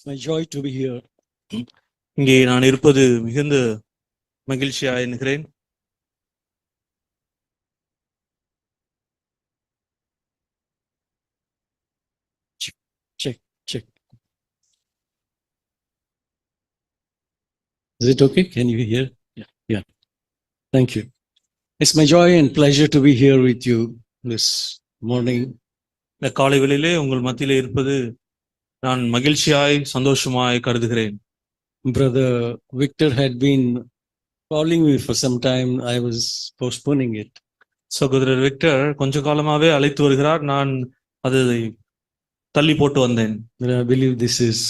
It's my joy to be here. இங்கே நான் இருப்பது மிகுந்த மகிழ்ச்சியா எண்ணுகிறேன். Check. Is it okay? Can you hear? Yeah. Thank you. It's my joy and pleasure to be here with you this morning. இந்த காலை வேளையிலே உங்கள் மத்தியிலே இருப்பது நான் மகிழ்ச்சியாய் சந்தோஷமாய் கருதுகிறேன். Brother Victor had been calling me for some time. I was postponing it. சகோதரர் விக்டர் கொஞ்ச காலமாவே அழைத்து வருகிறார். நான் அதை தள்ளி போட்டு வந்தேன். I believe this is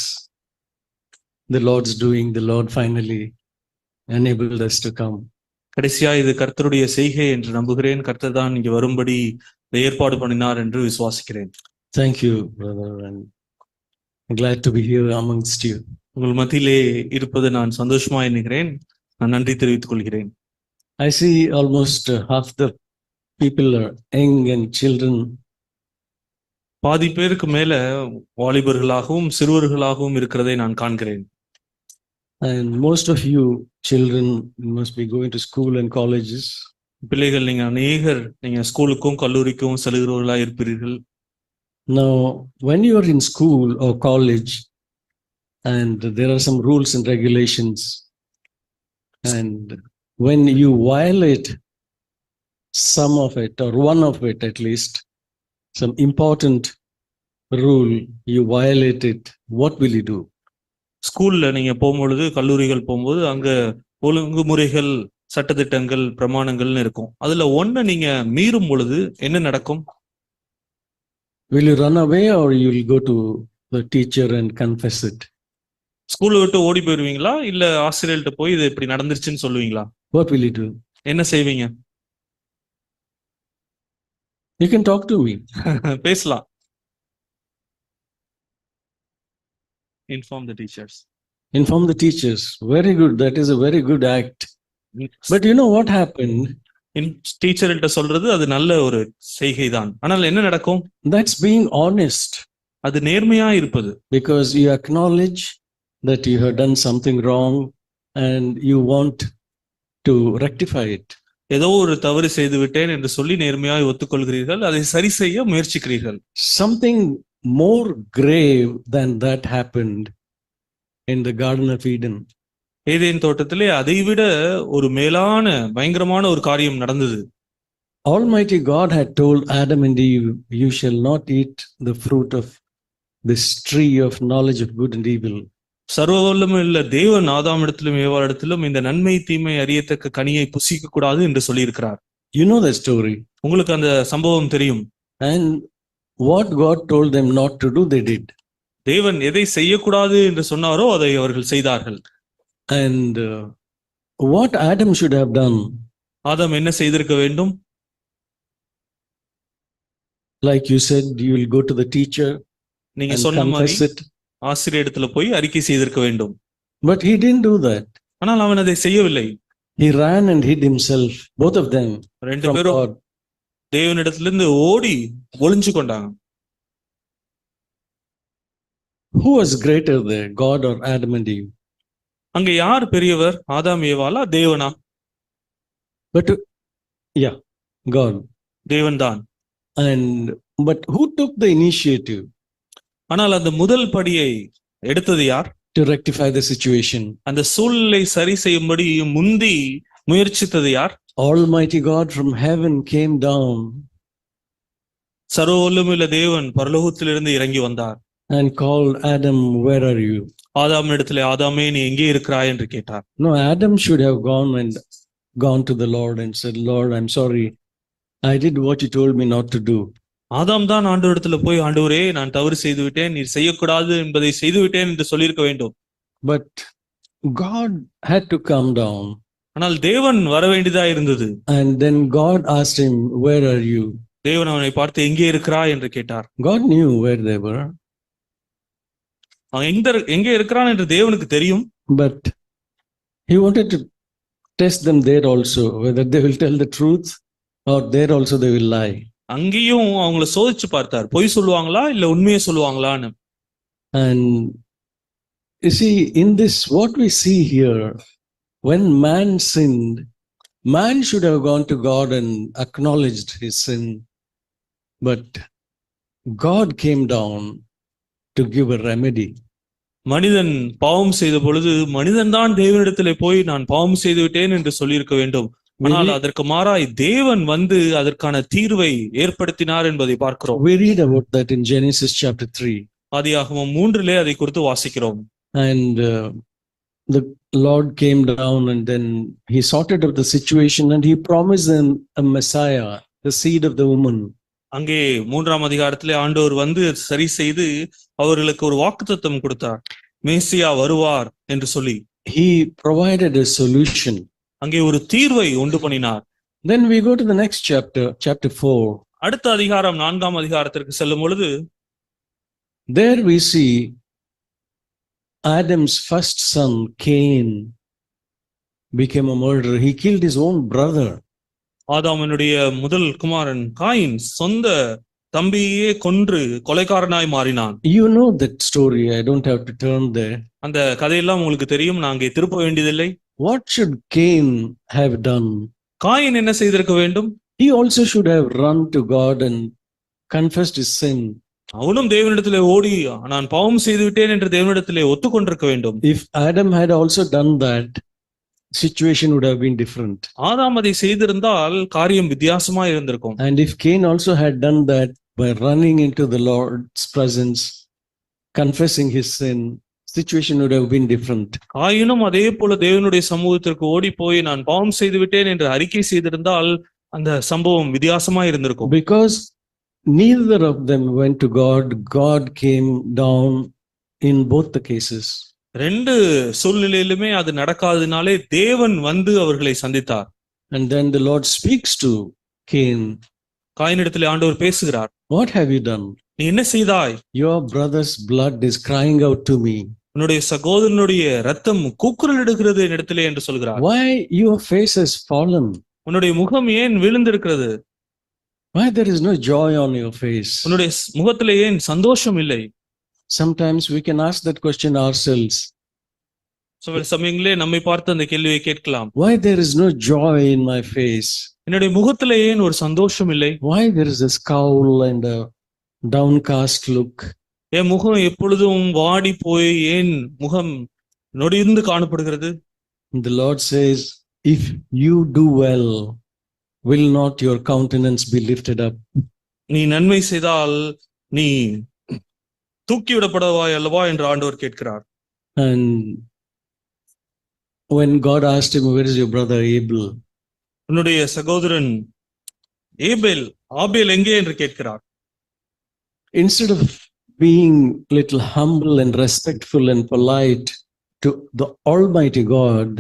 the Lord's doing. The Lord finally enabled us to come. கடைசியா இது கர்த்தருடைய செய்கை என்று நம்புகிறேன். கர்த்தர் தான் இங்கே வரும்படி ஏற்பாடு பண்ணினார் என்று விசுவாசிக்கிறேன். Thank you, brother, and I'm glad to be here amongst you. உங்கள் மத்தியிலே இருப்பது நான் சந்தோஷமா எண்ணுகிறேன். நான் நன்றி தெரிவித்துக் கொள்கிறேன். I see almost half the people are young and children. பாதி பேருக்கு மேல வாலிபர்களாகவும் சிறுவர்களாகவும் இருக்கிறதை நான் காண்கிறேன். And most of you children must be going to school and colleges. பிள்ளைகள் நீங்க ஸ்கூலுக்கும் கல்லூரிக்கும் செல்கிறவர்களா இருப்பீர்கள். Now, when you are in school or college, and there are some rules and regulations, and when you violate some of it or one of it at least, some important rule, you violate it, what will you do? ஸ்கூல்ல நீங்க போகும்பொழுது, கல்லூரிகள் போகும்போது அங்க ஒழுங்குமுறைகள், சட்டதிட்டங்கள், பிரமாணங்கள்னு இருக்கும். அதுல ஒன்ன நீங்க மீறும் பொழுது என்ன நடக்கும்? Will you run away or you will go to the teacher and confess it? ஸ்கூலை விட்டு ஓடி போயிருவீங்களா, இல்ல ஆசிரியர்கிட்ட போய் இது இப்படி நடந்துருச்சுன்னு சொல்லுவீங்களா? What will you do? என்ன செய்வீங்க? You can talk to me. பேசலாம். Inform the teachers. Inform the teachers. Very good. That is a very good act. But you know what happened? டீச்சர்கிட்ட சொல்றது அது நல்ல ஒரு செய்கைதான். ஆனால் என்ன நடக்கும்? That's being honest. அது நேர்மையா இருப்பது. Because you acknowledge that you have done something wrong and you want to rectify it. ஏதோ ஒரு தவறு செய்து விட்டேன் என்று சொல்லி நேர்மையாய் ஒத்துக்கொள்கிறீர்கள், அதை சரி செய்ய முயற்சிக்கிறீர்கள். Something more grave than that happened in the Garden of Eden. Eden தோட்டத்திலே அதைவிட ஒரு மேலான பயங்கரமான ஒரு காரியம் நடந்தது. Almighty God had told Adam and Eve, you shall not eat the fruit of this tree of knowledge of good and evil. சர்வவல்லமையுள்ள தேவன் ஆதாமிடத்திலும் ஏவாளிடத்திலும் இந்த நன்மை தீமை அறியத்தக்க கனியை புசிக்க கூடாது என்று சொல்லியிருக்கிறார். You know the story. உங்களுக்கு அந்த சம்பவம் தெரியும். And what God told them not to do, they did. தேவன் எதை செய்யக்கூடாது என்று சொன்னாரோ அதை அவர்கள் செய்தார்கள். And what Adam should have done? ஆதாம் என்ன செய்திருக்க வேண்டும்? Like you said, you will go to the teacher நீங்க and சொன்ன மாதிரி confess it. ஆசிரியரிடத்துல போய் அறிக்கை செய்திருக்க வேண்டும். But he didn't do that. ஆனால் அவன் அதை செய்யவில்லை. He ran and hid himself, both of them, ரெண்டு from பேரும் God. தேவனிடத்திலிருந்து ஓடி ஒளிஞ்சு கொண்டாங்க. Who was greater there, God or Adam and Eve? அங்க யார் பெரியவர், ஆதாம் ஏவாளா தேவனா? But yeah, God. தேவன் தான். But who took the initiative? ஆனால் அந்த முதல் படியை எடுத்தது யார்? To rectify the situation. அந்த சூழ்நிலை சரி செய்யும்படி முந்தி முயற்சித்தது யார்? Almighty God from heaven came down சர்வவல்லமையுள்ள தேவன் பரலோகத்திலிருந்து இறங்கி வந்தார். and called Adam, where are you? ஆதாம் இடத்திலே, ஆதாமே நீ எங்கே இருக்கிறாய் என்று கேட்டார். No, Adam should have gone to the Lord and said, Lord, I'm sorry. I did what you told me not to do. ஆதாம் தான் ஆண்டவரிடத்துல போய், ஆண்டவரே நான் தவறு செய்து விட்டேன், நீர் செய்யக்கூடாது என்பதை செய்து விட்டேன் என்று சொல்லியிருக்க வேண்டும். But God had to come down. ஆனால் தேவன் வர வேண்டியதா இருந்தது. And then God asked him, where are you? தேவன் அவனை பார்த்து எங்கே இருக்கிறாய் என்று கேட்டார். God knew where they were. அவன் எங்கே இருக்கிறான் என்று தேவனுக்கு தெரியும். But he wanted to test them there also, whether they will tell the truth or there also they will lie. அங்கேயும் அவங்கள சோதிச்சு பார்த்தார், பொய் சொல்லுவாங்களா இல்ல உண்மையை சொல்லுவாங்களான்னு. And You see, in this, what we see here, when man sinned, man should have gone to God and acknowledged his sin. But God came down to give a remedy. மனிதன் பாவம் செய்த பொழுது மனிதன் தான் தேவனிடத்திலே போய் நான் பாவம் செய்து விட்டேன் என்று சொல்லியிருக்க வேண்டும். ஆனால் அதற்கு மாறாய் தேவன் வந்து அதற்கான தீர்வை ஏற்படுத்தினார் என்பதை பார்க்கிறோம். We read about that in Genesis chapter 3. ஆதியாகமம் 3 அதை குறித்து வாசிக்கிறோம். And the Lord came down and then he sorted out the situation and he promised them a Messiah, the seed of the woman. அங்கே 3ஆம் அதிகாரத்திலே ஆண்டவர் வந்து சரி செய்து அவர்களுக்கு ஒரு வாக்குத்தத்தம் கொடுத்தார். மேசியா வருவார் என்று சொல்லி. He provided a solution. அங்கே ஒரு தீர்வை உண்டு பண்ணினார். Then we go to the next chapter, chapter 4. அடுத்த அதிகாரம் 4ஆம் அதிகாரத்திற்கு செல்லும் பொழுது there we see Adam's first son Cain became a murderer. He killed his own brother. ஆதாமனுடைய முதல் குமாரன் காயின் சொந்த தம்பியே கொன்று கொலைகாரனாய் மாறினான். You know that story. I don't have to turn there. அந்த கதையெல்லாம் உங்களுக்கு தெரியும், நான் அங்கே திருப்ப வேண்டியதில்லை. What should Cain have done? Coin என்ன செய்திருக்க வேண்டும்? He also should have run to God and confessed his sin. அவனும் தேவனிடத்திலே ஓடி நான் பாவம் செய்து விட்டேன் என்று தேவனிடத்திலே ஒத்துக்கொண்டிருக்க வேண்டும். If Adam had also done that, situation would have been different. ஆதாம் அதை செய்திருந்தால் காரியம் வித்தியாசமா இருந்திருக்கும். And if Cain also had done that by running into the Lord's presence, confessing his sin, situation would have been different. ஆயினும் அதே போல தேவனுடைய சமூகத்திற்கு ஓடி போய் நான் பாவம் செய்து விட்டேன் என்று அறிக்கை செய்திருந்தால் அந்த சம்பவம் வித்தியாசமா இருந்திருக்கும். Because neither of them went to God, God came down in both the cases. ரெண்டு சூழ்நிலையிலுமே அது நடக்காதனாலே தேவன் வந்து அவர்களை சந்தித்தார். And then the Lord speaks to Cain. காயினிடத்திலே ஆண்டவர் பேசுகிறார். What have you done? நீ என்ன செய்தாய்? Your brother's blood is crying out to me. உன்னுடைய சகோதரனுடைய ரத்தம் கூக்குரல் எடுக்கிறது என்னிடத்திலே என்று சொல்கிறார். Why your face has fallen? உன்னுடைய முகம் ஏன் விழுந்திருக்கிறது? Why there is no joy on your face? உன்னுடைய முகத்திலே ஏன் சந்தோஷம் இல்லை? Sometimes we can ask that question ourselves. சில சமயங்களே நம்மை பார்த்து அந்த கேள்வியை கேட்கலாம். Why there is no joy in my face? என்னுடைய முகத்திலே ஏன் ஒரு சந்தோஷம் இல்லை? Why there is a scowl and a downcast look? என் முகம் எப்பொழுதும் வாடி போய் ஏன் முகம் நொடிந்து காணப்படுகிறது? The Lord says, if you do well, will not your countenance be lifted up? நீ நன்மை செய்தால் நீ தூக்கிவிடப்படுவாய் அல்லவா என்று ஆண்டவர் கேட்கிறார். And when God asked him, where is your brother Abel? உன்னுடைய சகோதரன் ஆபேல் எங்கே என்று கேட்கிறார். Instead of being little humble and respectful and polite to the Almighty God,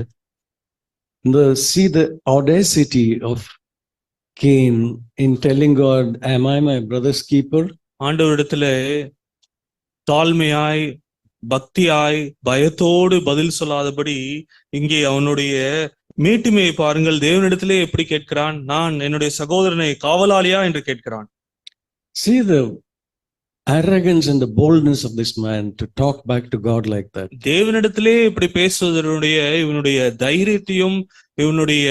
see the audacity of Cain in telling God, am I my brother's keeper? ஆண்டவரிடத்திலே தாழ்மையாய் பக்தியாய் பயத்தோடு பதில் சொல்லாதபடி இங்கே அவனுடைய மேட்டுமையை பாருங்கள். தேவனிடத்திலே எப்படி கேட்கிறான், நான் என்னுடைய சகோதரனை காவலாளியா என்று கேட்கிறான். See the arrogance and the boldness of this man to talk back to God like that. தேவனிடத்திலே இப்படி பேசுவதனுடைய இவனுடைய தைரியத்தையும் இவனுடைய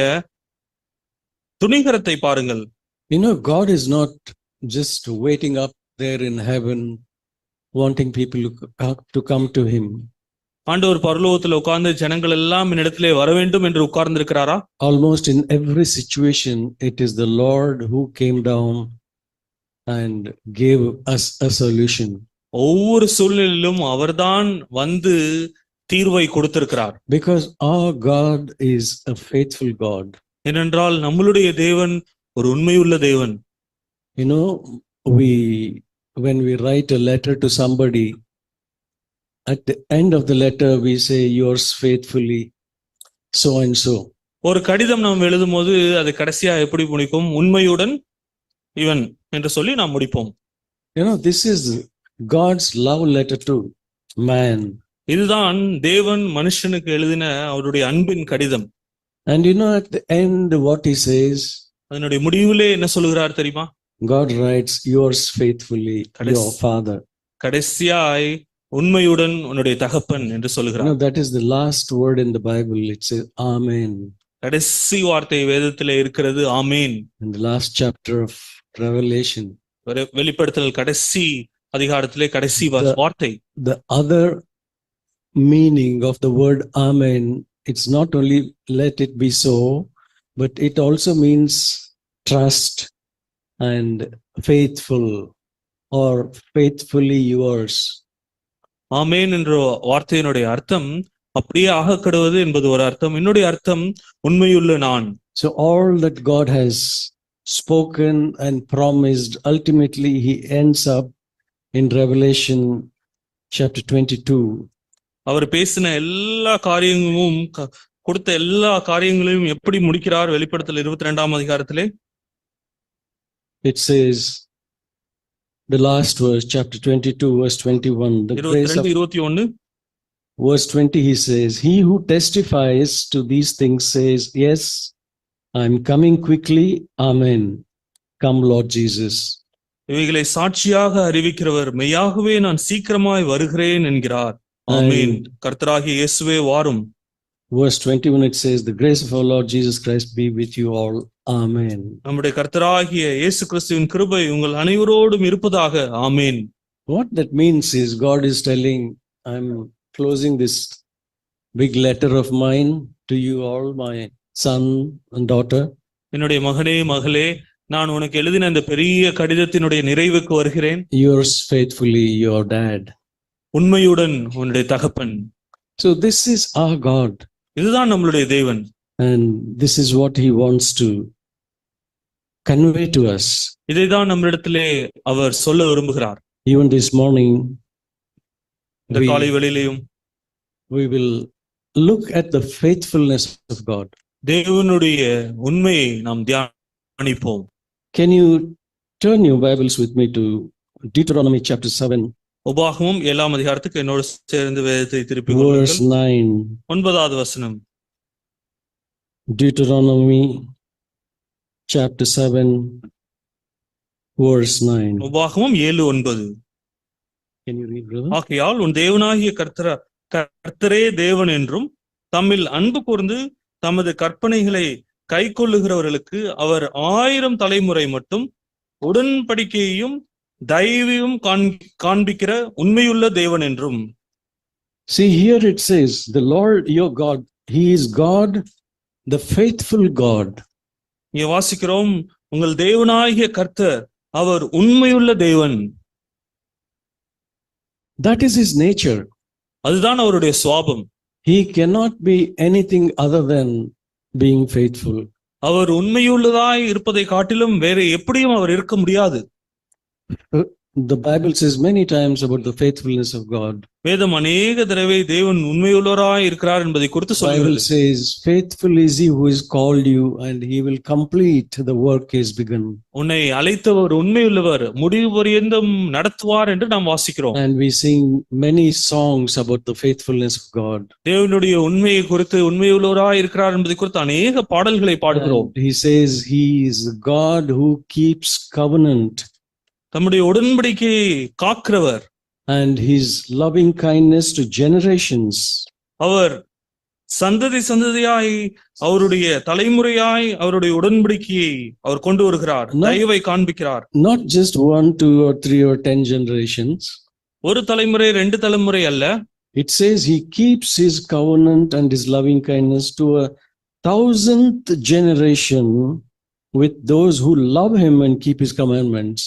துணிகரத்தை பாருங்கள். You know, God is not just waiting up there in heaven wanting people to come to him. ஆண்டவர் பரலோகத்தில் உட்கார்ந்து ஜனங்கள் எல்லாம் என்னிடத்திலே வர வேண்டும் என்று உட்கார்ந்து இருக்கிறாரா? Almost in every situation it is the Lord who came down and gave us a solution. ஒவ்வொரு சூழ்நிலையிலும் அவர்தான் வந்து தீர்வை கொடுத்திருக்கிறார். Because our God is a faithful God. ஏனென்றால் நம்மளுடைய தேவன் ஒரு உண்மையுள்ள தேவன். You know, when we write a letter to somebody, at the end of the letter we say, yours faithfully so and so. ஒரு கடிதம் நாம் எழுதும் போது அது கடைசியா எப்படி முடிக்கும்? உண்மையுடன் இவன் என்று சொல்லி நாம் முடிப்போம். You know, this is God's love letter to man. இதுதான் தேவன் மனுஷனுக்கு எழுதின அவருடைய அன்பின் கடிதம். And you know, at the end what he says, அதனுடைய முடிவிலே என்ன சொல்கிறார் தெரியுமா? God writes, yours faithfully, your father. கடைசியாய் உண்மையுடன் உன்னுடைய தகப்பன் என்று சொல்கிறார். that is the last word in the Bible. It says Amen. கடைசி வார்த்தை வேதத்திலே இருக்கிறது ஆமேன். In the last chapter of Revelation. வெளிப்படுத்தல் கடைசி அதிகாரத்திலே கடைசி வார்த்தை. The other meaning of the word Amen, it's not only let it be so, but it also means trust and faithful or faithfully yours. ஆமேன் என்ற வார்த்தையினுடைய அர்த்தம் அப்படியே ஆகக்கடுவது என்பது ஒரு அர்த்தம். இன்னொரு அர்த்தம் உண்மையுள்ள நான். So all that God has spoken and promised, ultimately he ends up in Revelation chapter 22. அவர் பேசின எல்லா காரியங்களும் கொடுத்த எல்லா காரியங்களையும் எப்படி முடிக்கிறார்? வெளிப்படுத்தல் 22ஆம் அதிகாரத்திலே it says, the last verse, chapter 22 verse 21, the grace of 21 verse 20, he says, he who testifies to these things says, yes, I am coming quickly, amen, come Lord Jesus. இவைகளை சாட்சியாக அறிவிக்கிறவர் மெய்யாகவே நான் சீக்கிரமாய் வருகிறேன் என்கிறார். ஆமென், கர்த்தராகிய இயேசுவே வாரும். Verse 21, it says, the grace of our Lord Jesus Christ be with you all, amen. நம்முடைய கர்த்தராகிய இயேசு கிறிஸ்துவின் கிருபை உங்கள் அனைவரோடும் இருப்பதாக, ஆமென். What that means is God is telling, I'm closing this big letter of mine to you all, my son and daughter. என்னுடைய மகனே மகளே, நான் உனக்கு எழுதின இந்த பெரிய கடிதத்தினுடைய நிறைவுக்கு வருகிறேன். Yours faithfully, your dad. உண்மையுடன் உன்னுடைய தகப்பன். So this is our God. இதுதான் நம்மளுடைய தேவன். And this is what he wants to convey to us. இதைதான் நம்மிடத்திலே அவர் சொல்ல விரும்புகிறார். Even this morning, இந்த காலை வேளையிலும் we will look at the faithfulness of God. தேவனுடைய உண்மையை நாம் தியானிப்போம். Can you turn your Bibles with me to Deuteronomy chapter 7? உபாகமம் 7ஆம் அதிகாரத்துக்கு என்னோடு சேர்ந்து வேதத்தை திருப்பி verse 9. 9வது வசனம். Deuteronomy chapter 7 verse 9. உபாகமம் 7:9. Can you read, brother? ஆகையால் உன் தேவனாகிய கர்த்தரே தேவன் என்றும் தம்மில் அன்பு கூர்ந்து தமது கற்பனைகளை கைக்கொள்ளுகிறவர்களுக்கு அவர் 1000 தலைமுறை மட்டும் உடன்படிக்கையையும் தயவையும் காண்பிக்கிற உண்மையுள்ள தேவன் என்றும். See, here it says, the Lord your God, he is God, the faithful God. இங்கே வாசிக்கிறோம், உங்கள் தேவனாகிய கர்த்தர் அவர் உண்மையுள்ள தேவன். That is his nature. அதுதான் அவருடைய சுவாபம். He cannot be anything other than being faithful. அவர் உண்மையுள்ளதாய் இருப்பதை காட்டிலும் வேற எப்படியும் அவர் இருக்க முடியாது. The Bible says many times about the faithfulness of God. வேதம் அநேக தடவை தேவன் உண்மையுள்ளவராய் இருக்கிறார் என்பதை குறித்து சொல்கிறது. Bible says, faithful is he who is called you and he will complete the work he has begun. உன்னை அழைத்தவர் உண்மையுள்ளவர், முடிவு பரியந்தம் நடத்துவார் என்று நாம் வாசிக்கிறோம். And we sing many songs about the faithfulness of God. தேவனுடைய உண்மையை குறித்து, உண்மையுள்ளவராய் இருக்கிறார் என்பதை குறித்து அநேக பாடல்களை பாடுகிறோம். And he says he is God who keeps covenant. தம்முடைய உடன்படிக்கையை காக்கிறவர். And his loving kindness to generations. அவர் சந்ததியாய், அவருடைய தலைமுறையாய் அவருடைய உடன்படிக்கையை அவர் கொண்டு வருகிறார், தயவை காண்பிக்கிறார். Not just 1, 2 or 3 or 10 generations. ஒரு தலைமுறை 2 தலைமுறை அல்ல. It says he keeps his covenant and his loving kindness to 1000th generation with those who love him and keep his commandments.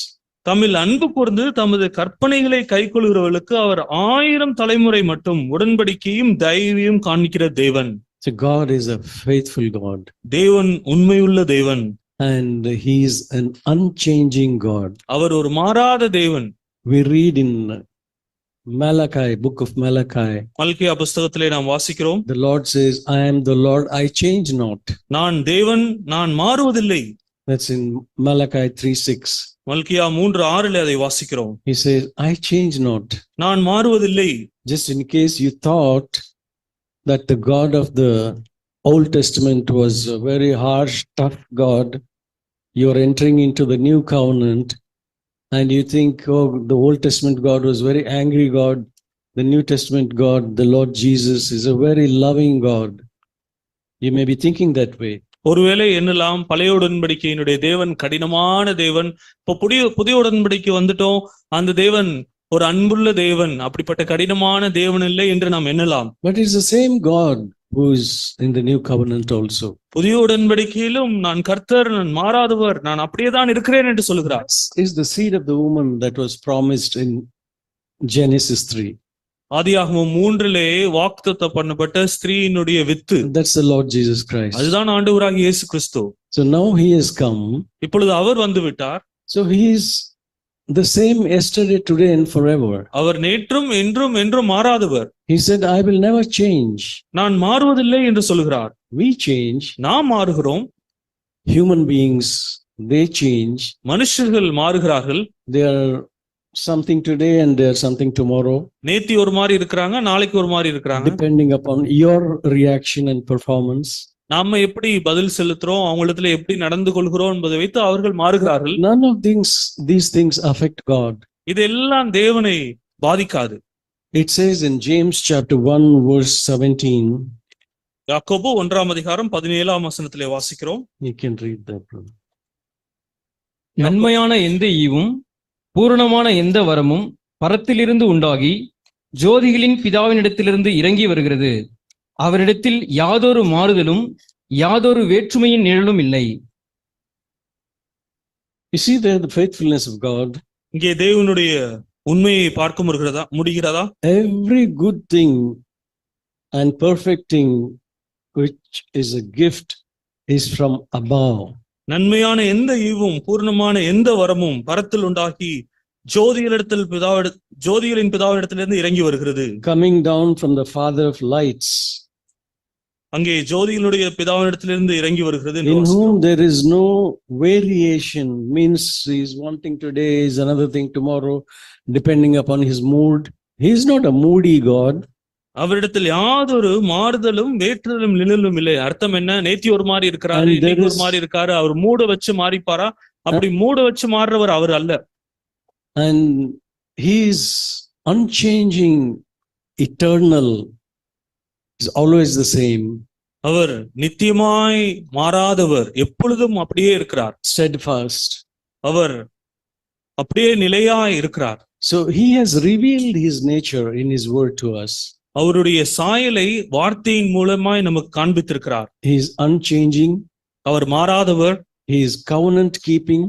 தம்மில் அன்பு கூர்ந்து தமது கற்பனைகளை கைக்கொள்கிறவர்களுக்கு அவர் 1000 தலைமுறை மட்டும் உடன்படிக்கையும் தயவையும் காண்பிக்கிற தேவன். So God is a faithful God. தேவன் உண்மையுள்ள தேவன். And he is an unchanging God. அவர் ஒரு மாறாத தேவன். We read in Malachi, book of Malachi. மல்கியா புஸ்தகத்திலே நாம் வாசிக்கிறோம். The Lord says, I am the Lord, I change not. நான் தேவன், நான் மாறுவதில்லை. That's in Malachi 3:6. மல்கியா 3:6 அதை வாசிக்கிறோம். He says, I change not. நான் மாறுவதில்லை. Just in case you thought that the God of the Old Testament was a very harsh, tough God, you're entering into the new covenant and you think, oh, the Old Testament God was very angry God. the New Testament God, the Lord Jesus, is a very loving God. You may be thinking that way. ஒருவேளை என்னலாம் பழைய உடன்படிக்கையினுடைய தேவன் கடினமான தேவன், இப்போ புதிய உடன்படிக்கை வந்துட்டோம், அந்த தேவன் ஒரு அன்புள்ள தேவன், அப்படிப்பட்ட கடினமான தேவன் இல்லை என்று நாம் எண்ணலாம். But it's the same God who is in the new covenant also. புதிய உடன்படிக்கையிலும் நான் கர்த்தர், நான் மாறாதவர், நான் அப்படியேதான் இருக்கிறேன் என்று சொல்கிறார். Is the seed of the woman that was promised in Genesis 3. ஆதியாகமம் 3 வாக்குத்தத்தம் பண்ணப்பட்ட ஸ்திரீயினுடைய with, That's the Lord Jesus Christ. அதுதான் ஆண்டவராகிய இயேசு கிறிஸ்து. So now he has come. இப்பொழுது அவர் வந்து விட்டார். So he is the same yesterday, today and forever. அவர் நேற்றும் என்றும் என்றும் மாறாதவர். He said, I will never change. நான் மாறுவதில்லை என்று சொல்கிறார். We change. நாம் மாறுகிறோம். Human beings, they change. மனுஷர்கள் மாறுகிறார்கள். They are something today and they are something tomorrow. நேத்தி ஒரு மாதிரி இருக்கிறாங்க, நாளைக்கு ஒரு மாதிரி இருக்கிறாங்க. Depending upon your reaction and performance. நாம எப்படி பதில் செலுத்துறோம், அவங்களிடத்துல எப்படி நடந்து கொள்கிறோம் என்பதை வைத்து அவர்கள் மாறுகிறார்கள். None of these things affect God. இதெல்லாம் தேவனை பாதிக்காது. It says in James chapter 1 verse 17. யாக்கோபு 1:17 வாசிக்கிறோம். You can read that, brother. நன்மையான எந்த ஈவும் பூரணமான எந்த வரமும் பரத்திலிருந்து உண்டாகி ஜோதிகளின் பிதாவினிடத்திலிருந்து இறங்கி வருகிறது. அவரிடத்தில் யாதொரு மாறுதலும் யாதொரு வேற்றுமையின் நிழலும் இல்லை. You see there the faithfulness of God. இங்கே தேவனுடைய உண்மையை பார்க்க முடிகிறதா? Every good thing and perfect thing which is a gift is from above. நன்மையான எந்த ஈவும் பூர்ணமான எந்த வரமும் பரத்தில் உண்டாகி ஜோதிகளின் பிதாவிடத்திலிருந்து இறங்கி வருகிறது. Coming down from the Father of lights. அங்கே ஜோதிகளுடைய பிதாவிடத்திலிருந்து இறங்கி வருகிறது. In whom there is no variation, means he is one thing today, is another thing tomorrow, depending upon his mood. He is not a moody God. அவரிடத்தில் யாதொரு மாறுதலும் வேற்றுதலும் நிழலும் இல்லை. அர்த்தம் என்ன? நேத்தி ஒரு மாதிரி இருக்கிறாரு, இன்னைக்கு ஒரு மாதிரி இருக்காரு. அவர் மூட வச்சு மாறிப்பாரா? அப்படி மூட வச்சு மாறுறவர் அவர் அல்ல. And he is unchanging, eternal, is always the same. அவர் நித்தியமாய் மாறாதவர், எப்பொழுதும் அப்படியே இருக்கிறார். Steadfast. அவர் அப்படியே நிலையாய் இருக்கிறார். So he has revealed his nature in his word to us. அவருடைய சாயலை வார்த்தையின் மூலமாய் நமக்கு காண்பித்திருக்கிறார். He is unchanging. அவர் மாறாதவர். He is covenant keeping.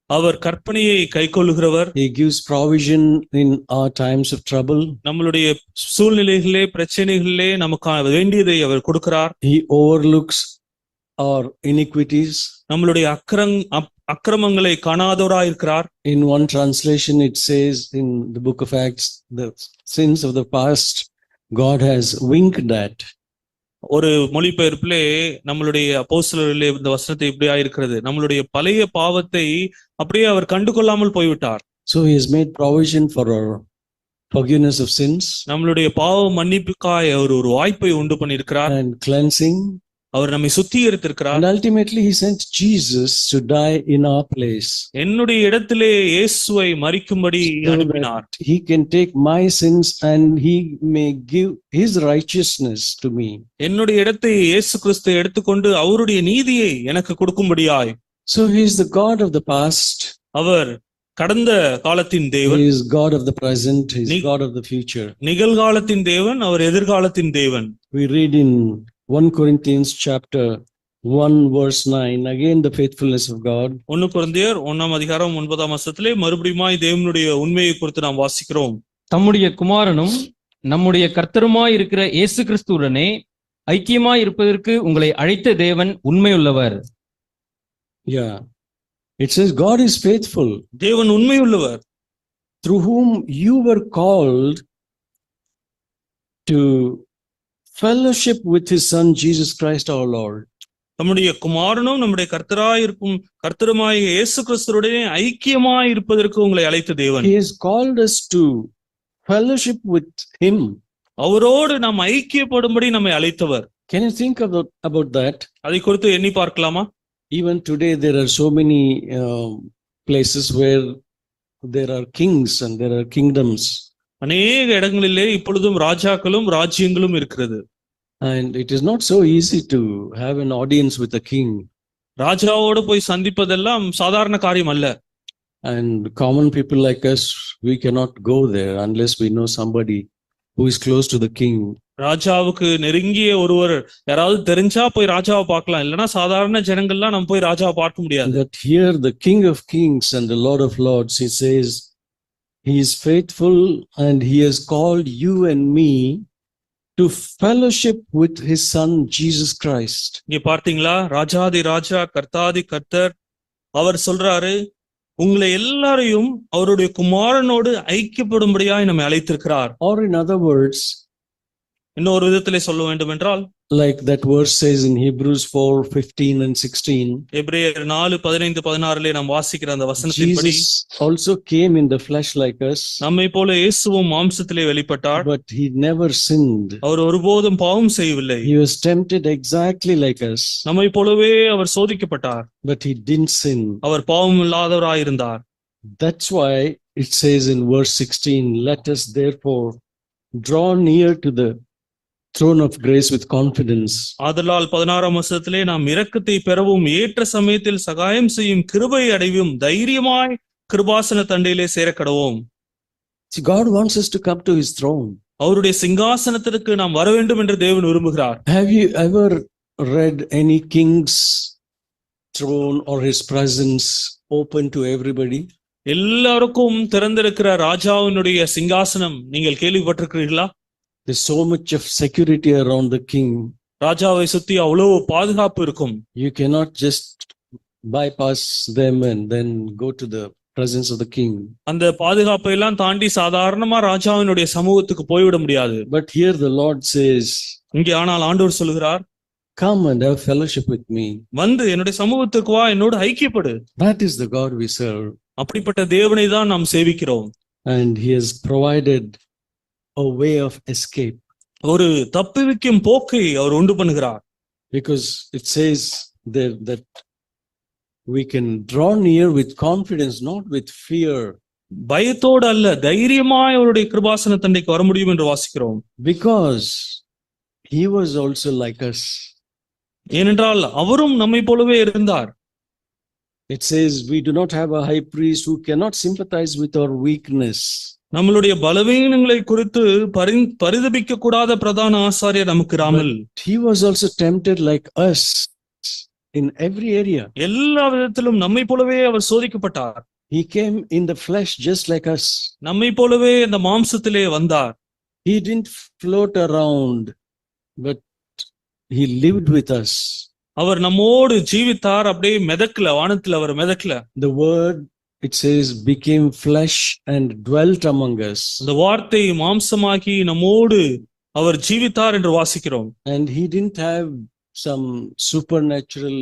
அவர் கற்பனையை கைக்கொள்ளுகிறவர். He gives provision in our times of trouble. நம்மளுடைய சூழ்நிலைகளிலே, பிரச்சனைகளிலே நமக்கு வேண்டியதை அவர் கொடுக்கிறார். He overlooks our iniquities. நம்மளுடைய அக்கிரமங்களை காணாதவராய் இருக்கிறார். In one translation it says in the book of Acts, the sins of the past God has winked at. ஒரு மொழிபெயர்ப்பிலே நம்மளுடைய அப்போஸ்தலரிலே இந்த வசனத்தை இப்படியா இருக்கிறது, நம்மளுடைய பழைய பாவத்தை அப்படியே அவர் கண்டுகொள்ளாமல் போய்விட்டார். So he has made provision for our forgiveness of sins. நம்மளுடைய பாவ மன்னிப்புக்காய் அவர் ஒரு வாய்ப்பை உண்டு பண்ணியிருக்கிறார். And cleansing. அவர் நம்மை சுத்திகரித்திருக்கிறார். And ultimately he sent Jesus to die in our place. என்னுடைய இடத்திலே இயேசுவை மரிக்கும்படி அனுப்பினார். He can take my sins and he may give his righteousness to me. என்னுடைய இடத்தை இயேசு கிறிஸ்து எடுத்துக்கொண்டு அவருடைய நீதியை எனக்கு கொடுக்கும்படியாய். So he is the God of the past. அவர் கடந்த காலத்தின் தேவன். He is God of the present. He is God of the future. நிகழ்காலத்தின் தேவன், அவர் எதிர்காலத்தின் தேவன். We read in 1 Corinthians chapter 1 verse 9, again the faithfulness of God. 1 கொரிந்தியர் 1:9 மறுபடியுமாய் தேவனுடைய உண்மையை குறித்து நாம் வாசிக்கிறோம். தம்முடைய குமாரனும் நம்முடைய கர்த்தருமாய் இருக்கிற இயேசு கிறிஸ்துவுடனே ஐக்கியமாய் இருப்பதற்கு உங்களை அழைத்த தேவன் உண்மையுள்ளவர். Yeah. It says God is faithful. தேவன் உண்மையுள்ளவர். Through whom you were called to fellowship with his son Jesus Christ our Lord. நம்முடைய குமாரனும் நம்முடைய கர்த்தருமாய் இயேசு கிறிஸ்துவுடனே ஐக்கியமாய் இருப்பதற்கு உங்களை அழைத்த தேவன். He has called us to fellowship with him. அவரோடு நாம் ஐக்கியப்படும்படி நம்மை அழைத்தவர். Can you think about that? அதை குறித்து எண்ணி பார்க்கலாமா? Even today there are so many places where there are kings and there are kingdoms. அநேக இடங்களிலே இப்பொழுதும் ராஜாக்களும் ராஜ்யங்களும் இருக்கிறது. And it is not so easy to have an audience with a king. ராஜாவோடு போய் சந்திப்பதெல்லாம் சாதாரண காரியம் அல்ல. And common people like us, we cannot go there unless we know somebody who is close to the king. ராஜாவுக்கு நெருங்கிய ஒருவர் யாராவது தெரிஞ்சா போய் ராஜாவை பார்க்கலாம், இல்லைன்னா சாதாரண ஜனங்கள்லாம் நம்ம போய் ராஜாவை பார்க்க முடியாது. But here the King of Kings and the Lord of Lords, he says, he is faithful and he has called you and me to fellowship with his son Jesus Christ. இங்க பார்த்தீங்களா, ராஜாதி ராஜா கர்த்தாதி கர்த்தர் அவர் சொல்றாரு, உங்களை எல்லாரையும் அவருடைய குமாரனோடு ஐக்கியப்படும்படியாய் நம்மை அழைத்திருக்கிறார். Or in other words, இன்னொரு விதத்திலே சொல்ல வேண்டும் என்றால், like that verse says in Hebrews 4:15 and 16, எபிரேயர் 4:15-16 நாம் வாசிக்கிற அந்த வசனத்தின்படி, Jesus also came in the flesh like us, நம்மை போல இயேசுவும் மாம்சத்திலே வெளிப்பட்டார், but he never sinned. அவர் ஒருபோதும் பாவம் செய்யவில்லை. He was tempted exactly like us, நம்மை போலவே அவர் சோதிக்கப்பட்டார், but he didn't sin. அவர் பாவம் இல்லாதவராயிருந்தார். That's why it says in verse 16, let us therefore draw near to the throne of grace with confidence. ஆதலால் 16ஆம் வசனத்திலே, நாம் இரக்கத்தை பெறவும் ஏற்ற சமயத்தில் சகாயம் செய்யும் கிருபை அடைவும் தைரியமாய் கிருபாசன தண்டையிலே சேரக்கடவோம். See, God wants us to come to his throne. அவருடைய சிங்காசனத்திற்கு நாம் வர வேண்டும் என்று தேவன் விரும்புகிறார். Have you ever read any king's throne or his presence open to everybody? எல்லாருக்கும் திறந்திருக்கிற ராஜாவினுடைய சிங்காசனம் நீங்கள் கேள்விப்பட்டிருக்கிறீர்களா? There's so much of security around the king. ராஜாவை சுத்தி அவ்வளவு பாதுகாப்பு இருக்கும். You cannot just bypass them and then go to the presence of the king. அந்த பாதுகாப்பை எல்லாம் தாண்டி சாதாரணமா ராஜாவினுடைய சமூகத்துக்கு போய்விட முடியாது. But here the Lord says, இங்கே ஆனால் ஆண்டவர் சொல்லுகிறார், come and have fellowship with me. வந்து என்னுடைய சமூகத்துக்கு வா, என்னோடு ஐக்கியப்படு. That is the God we serve. அப்படிப்பட்ட தேவனை தான் நாம் சேவிக்கிறோம். And he has provided a way of escape. ஒரு தப்புவிக்கும் போக்கை அவர் உண்டு பண்ணுகிறார். Because it says there that we can draw near with confidence, not with fear. பயத்தோடு அல்ல, தைரியமாய் அவருடைய கிருபாசன தண்டைக்கு வர முடியும் என்று வாசிக்கிறோம். Because he was also like us. ஏனென்றால் அவரும் நம்மை போலவே இருந்தார். It says we do not have a high priest who cannot sympathize with our weakness. நம்மளுடைய பலவீனங்களை குறித்து பரிதபிக்க கூடாத பிரதான ஆசாரியர் நமக்கு இராமல், He was also tempted like us in every area. எல்லா விதத்திலும் நம்மை போலவே அவர் சோதிக்கப்பட்டார். He came in the flesh just like us. நம்மை போலவே அந்த மாம்சத்திலே வந்தார். He didn't float around, but he lived with us. அவர் நம்மோடு ஜீவித்தார். அப்படியே மெதக்கல, வானத்துல அவர் மெதக்கல. The word, it says, became flesh and dwelt among us. அந்த வார்த்தை மாம்சமாகி நம்மோடு அவர் ஜீவித்தார் என்று வாசிக்கிறோம். And he didn't have some supernatural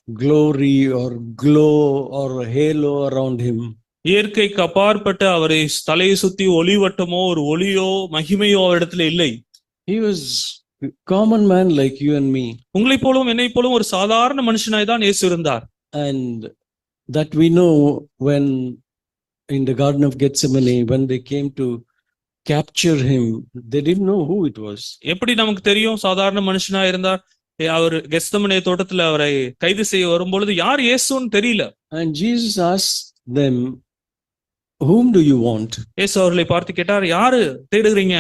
glory or glow or halo around him. இயற்கைக்கு அப்பாற்பட்ட அவரை தலையை சுத்தி ஒளிவட்டமோ ஒரு ஒளியோ மகிமையோ அவரிடத்துல இல்லை. He was a common man like you and me. உங்களைப் போலும் என்னை போலும் ஒரு சாதாரண மனுஷனாய் தான் இயேசு இருந்தார். And that we know when in the Garden of Gethsemane, when they came to capture him, they didn't know who it was. எப்படி நமக்கு தெரியும் சாதாரண மனுஷனா இருந்தார்? அவர் கெத்செமனே தோட்டத்துல அவரை கைது செய்ய வரும்பொழுது யார் இயேசுன்னு தெரியல. And Jesus asked them, whom do you want? இயேசு அவர்களை பார்த்து கேட்டார், யாரு தேடுகிறீங்க?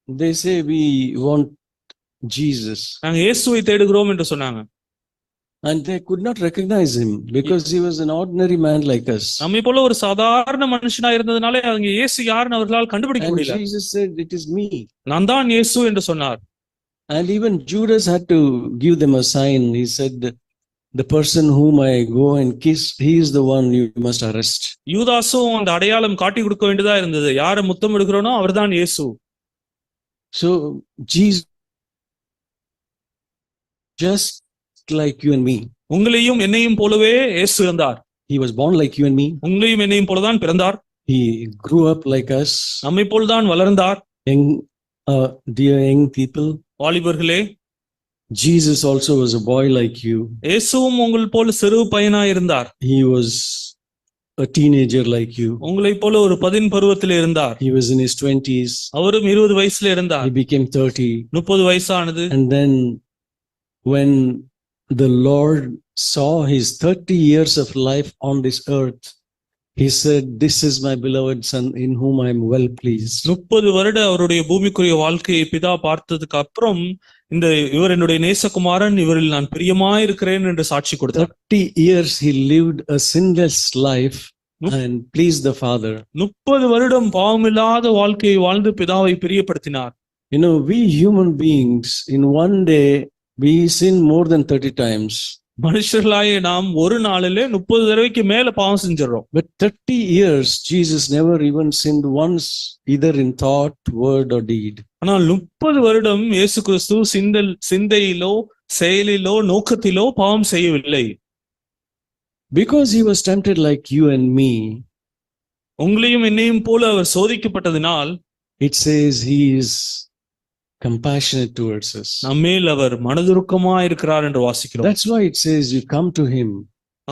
They say, we want Jesus. நாங்க இயேசுவை தேடுகிறோம் என்று சொன்னாங்க. And they could not recognize him because he was an ordinary man like us. நம்மை போல ஒரு சாதாரண மனுஷனா இருந்ததுனாலே அங்க இயேசு யாருன்னு அவர்களால் கண்டுபிடிக்க And முடியல. Jesus said, it is me. நான் தான் இயேசு என்று சொன்னார். And even Judas had to give them a sign. He said, the person whom I go and kiss, he is the one you must arrest. யூதாசும் அந்த அடையாளம் காட்டி கொடுக்க வேண்டியதா இருந்தது. யாரை முத்தம் எடுக்கிறோனோ அவர்தான் இயேசு. So Jesus, just like you and me. உங்களையும் என்னையும் போலவே இயேசு இருந்தார். He was born like you and me. உங்களையும் என்னையும் போலதான் பிறந்தார். He grew up like us. நம்மை போல்தான் வளர்ந்தார். Young, dear young people, வாலிபர்களே, Jesus also was a boy like you. இயேசுவும் உங்கள் போல் சிறு பையனாய் இருந்தார். He was a teenager like you. உங்களைப் போல ஒரு 10 பருவத்தில் இருந்தார். He was in his 20s. அவரும் 20 வயசுல இருந்தார். He became 30. 30 வயசானது. And then when the Lord saw his 30 years of life on this earth, he said, "This is my beloved son in whom I am well pleased." 30 வருட அவருடைய பூமிக்குரிய வாழ்க்கையை பிதா பார்த்ததுக்கு அப்புறம் இவர் என்னுடைய நேசகுமாரன், இவரில் நான் பிரியமாயிருக்கிறேன் என்று சாட்சி கொடுத்தார். 30 years he lived a sinless life and pleased the Father. 30 வருடம் பாவமில்லாத வாழ்க்கையை வாழ்ந்து பிதாவை பிரியப்படுத்தினார். You know, we human beings in one day we sin more than 30 times. மனுஷர்களாய நாம் ஒரு நாளிலே 30 தடவைக்கு மேல பாவம் செஞ்சிடறோம். But 30 years Jesus never even sinned once, either in thought, word or deed. ஆனால் 30 வருடம் இயேசு கிறிஸ்து சிந்தையிலோ செயலிலோ நோக்கத்திலோ பாவம் செய்யவில்லை. Because he was tempted like you and me, உங்களையும் என்னையும் போல அவர் சோதிக்கப்பட்டதினால் it says he is compassionate towards us. நம்மேல் அவர் மனதுருக்கமாய் இருக்கிறார் என்று வாசிக்கிறோம். That's why it says you come to him.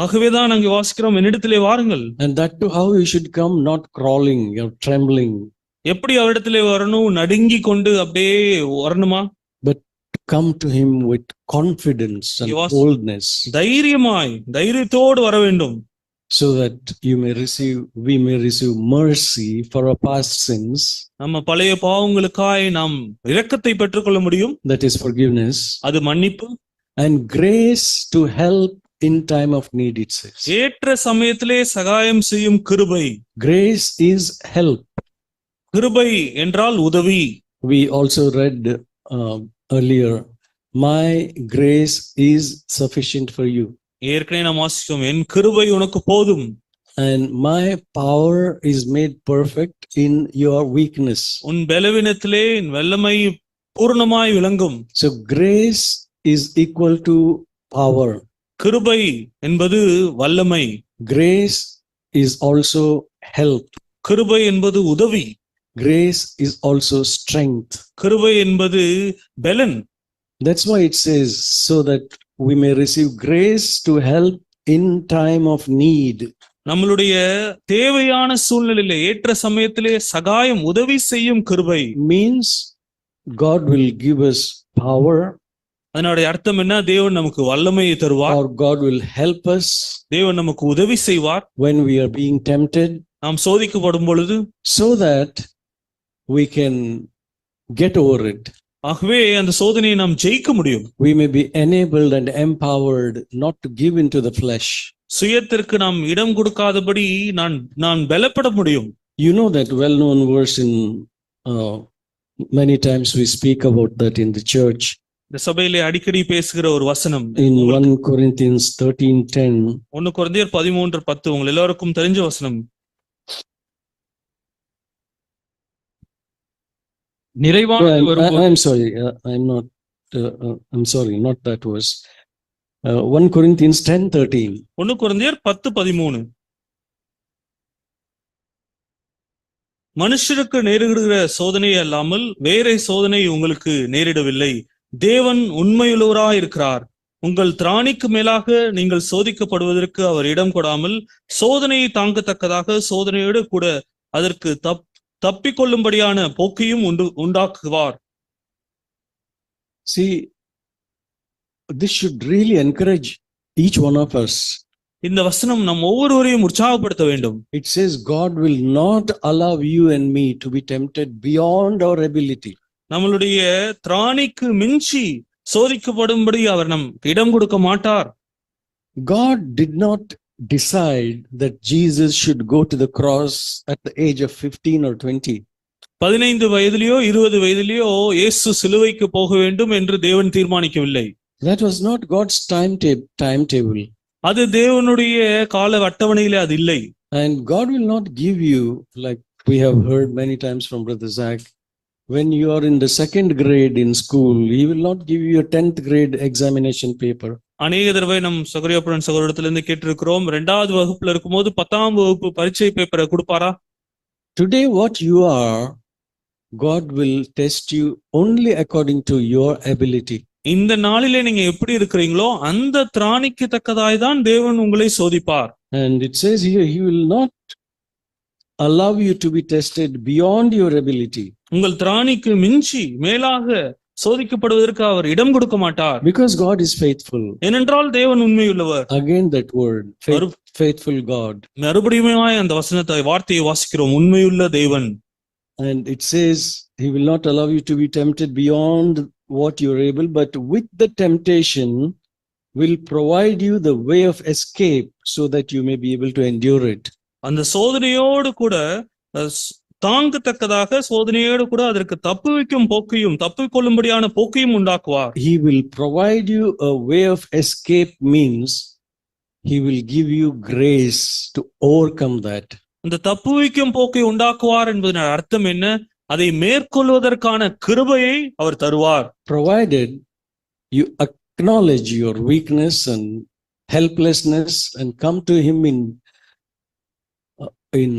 ஆகவேதான் அங்கே வாசிக்கிறோம், என்னிடத்திலே வாருங்கள். And that too how you should come, not crawling or trembling. எப்படி அவரிடத்திலே வரணும்? நடுங்கி கொண்டு அப்படியே வரணுமா? But to come to him with confidence and He was- boldness, தைரியத்தோடு வர வேண்டும். so that we may receive mercy for our past sins, நம்ம பழைய பாவங்களுக்காய் நாம் இரக்கத்தை பெற்றுக்கொள்ள முடியும். that is forgiveness, அது மன்னிப்பு. and grace to help in time of need, it says. ஏற்ற சமயத்திலே சகாயம் செய்யும் கிருபை. Grace is help. கிருபை என்றால் உதவி. We also read earlier, my grace is sufficient for you. ஏற்கனவே நாம் வாசித்தோம், என் கிருபை உனக்கு போதும். And my power is made perfect in your weakness. உன் பலவீனத்திலே என் வல்லமை பூர்ணமாய் விளங்கும். So grace is equal to power. கிருபை என்பது வல்லமை. Grace is also help. கிருபை என்பது உதவி. Grace is also strength. கிருபை என்பது பலன். That's why it says, so that we may receive grace to help in time of need. நம்மளுடைய தேவையான சூழ்நிலையிலே ஏற்ற சமயத்திலே சகாயம் உதவி செய்யும் கிருபை. Means God will give us power, அதனுடைய அர்த்தம் என்ன? தேவன் நமக்கு வல்லமையை தருவார். or God will help us தேவன் நமக்கு உதவி செய்வார் when we are being tempted, நாம் சோதிக்கப்படும் பொழுது, so that we can get over it. ஆகவே அந்த சோதனையை நாம் ஜெயிக்க முடியும். We may be enabled and empowered not to give into the flesh. சுயத்திற்கு நாம் இடம் கொடுக்காதபடி நான் பலப்பட முடியும். You know that well-known verse in many times we speak about that in the church. இந்த சபையிலே அடிக்கடி பேசுகிற ஒரு வசனம் In 1 Corinthians 13:10. 1 கொரிந்தியர் 13:10 உங்கள் எல்லாருக்கும் தெரிஞ்ச வசனம். நிறைவானது வரும்போது I'm sorry, I'm sorry, not that verse. 1 Corinthians 10:13. 1 கொரிந்தியர் 10:13. மனுஷருக்கு நேரிடுகிற சோதனை அல்லாமல் வேறே சோதனை உங்களுக்கு நேரிடவில்லை. தேவன் உண்மையுள்ளவராய் இருக்கிறார். உங்கள் திராணிக்கு மேலாக நீங்கள் சோதிக்கப்படுவதற்கு அவர் இடம் கொடாமல் சோதனையை தாங்கத்தக்கதாக சோதனையோடு கூட அதற்கு தப்பிக்கொள்ளும்படியான போக்கையும் உண்டாக்குவார். See, this should really encourage each one of us. இந்த வசனம் நம் ஒவ்வொருவரையும் உற்சாகப்படுத்த வேண்டும். It says God will not allow you and me to be tempted beyond our ability. நம்மளுடைய திராணிக்கு மிஞ்சி சோதிக்கப்படும்படி அவர் நம் இடம் கொடுக்க மாட்டார். God did not decide that Jesus should go to the cross at the age of 15 or 20. 15 வயதிலேயோ 20 வயதிலேயோ இயேசு சிலுவைக்கு போக வேண்டும் என்று தேவன் தீர்மானிக்கவில்லை. That was not God's timetable. அது தேவனுடைய கால அட்டவணையிலே அது இல்லை. And God will not give you, like we have heard many times from Brother Zach, when you are in the second grade in school, He will not give you a 10th grade examination paper. அநேக தடவை நம் சகோதரப்புடன் சகோதரத்திலிருந்து கேட்டிருக்கிறோம், 2வது வகுப்புல இருக்கும்போது 10ஆம் வகுப்பு பரீட்சை பேப்பரை கொடுப்பாரா? Today what you are, God will test you only according to your ability. இந்த நாளிலே நீங்க எப்படி இருக்கிறீங்களோ அந்த திராணிக்கு தக்கதாய் தான் தேவன் உங்களை சோதிப்பார். And it says here, He will not allow you to be tested beyond your ability. உங்கள் திராணிக்கு மிஞ்சி மேலாக சோதிக்கப்படுவதற்கு அவர் இடம் கொடுக்க மாட்டார். Because God is faithful. ஏனென்றால் தேவன் உண்மையுள்ளவர். Again that word, faithful God. மறுபடியுமாய் அந்த வார்த்தையை வாசிக்கிறோம், உண்மையுள்ள தேவன். And it says, He will not allow you to be tempted beyond what you're able, but with the temptation will provide you the way of escape so that you may be able to endure it. அந்த சோதனையோடு கூட தாங்கத்தக்கதாக சோதனையோடு கூட அதற்கு தப்பிக்கொள்ளும்படியான போக்கையும் உண்டாக்குவார். He will provide you a way of escape means He will give you grace to overcome that. அந்த தப்புவிக்கும் போக்கை உண்டாக்குவார் என்பதன் அர்த்தம் என்ன? அதை மேற்கொள்வதற்கான கிருபையை அவர் தருவார். Provided you acknowledge your weakness and helplessness and come to Him in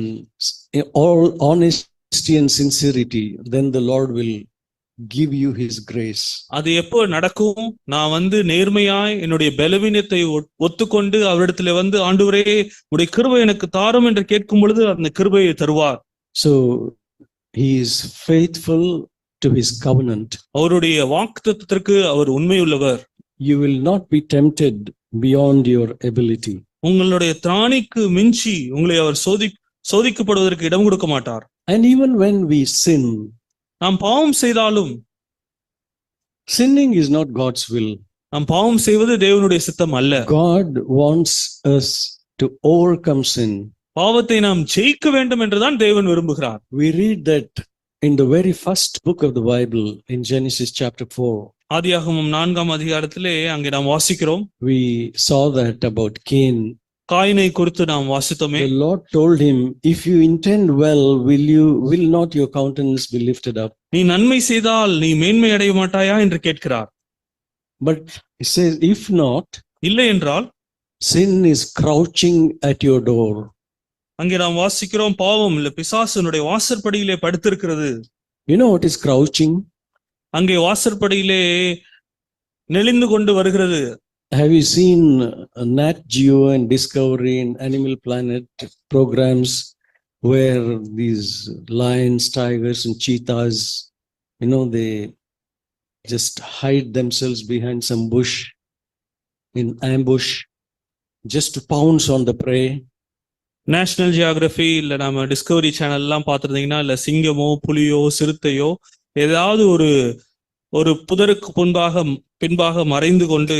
all honesty and sincerity, then the Lord will give you His grace. அது எப்போ நடக்கும்? நான் நேர்மையாய் என்னுடைய பலவீனத்தை ஒத்துக்கொண்டு அவரிடத்துல ஆண்டவரே உடைய கிருபை எனக்கு தாரும் என்று கேட்கும் பொழுது அந்த கிருபையை தருவார். So He is faithful to His covenant. அவருடைய வாக்குத்தத்தத்திற்கு அவர் உண்மையுள்ளவர். You will not be tempted beyond your ability. உங்களுடைய திராணிக்கு மிஞ்சி உங்களை அவர் சோதிக்கப்படுவதற்கு இடம் கொடுக்க மாட்டார். And even when we sin, நாம் பாவம் செய்தாலும், sinning is not God's will. நாம் பாவம் செய்வது தேவனுடைய சித்தம் அல்ல. God wants us to overcome sin. பாவத்தை நாம் ஜெயிக்க வேண்டும் என்றுதான் தேவன் விரும்புகிறார். We read that in the very first book of the Bible in Genesis chapter 4. ஆதியாகமம் 4ஆம் அதிகாரத்திலே அங்கே நாம் வாசிக்கிறோம். We saw that about Cain. காயினை குறித்து நாம் வாசித்தோமே. The Lord told him, if you intend well, will not your countenance be lifted up? நீ நன்மை செய்தால் நீ மேன்மை அடைய மாட்டாயா என்று கேட்கிறார். But he says, if not, இல்லை என்றால் sin is crouching at your door. அங்கே நாம் வாசிக்கிறோம், பாவம் இல்ல பிசாசுனுடைய வாசற்படியிலே படுத்திருக்கிறது. You know what is crouching? அங்கே வாசற்படியிலே நெளிந்து கொண்டு வருகிறது. Have you seen Nat Geo and Discovery and Animal Planet programs where these lions, tigers and cheetahs, they just hide themselves behind some bush in ambush just to pounce on the prey? National geography இல்ல நம்ம Discovery channel எல்லாம் பார்த்திருந்தீங்கன்னா, இல்ல சிங்கமோ புலியோ சிறுத்தையோ ஏதாவது ஒரு புதருக்கு பின்பாக மறைந்து கொண்டு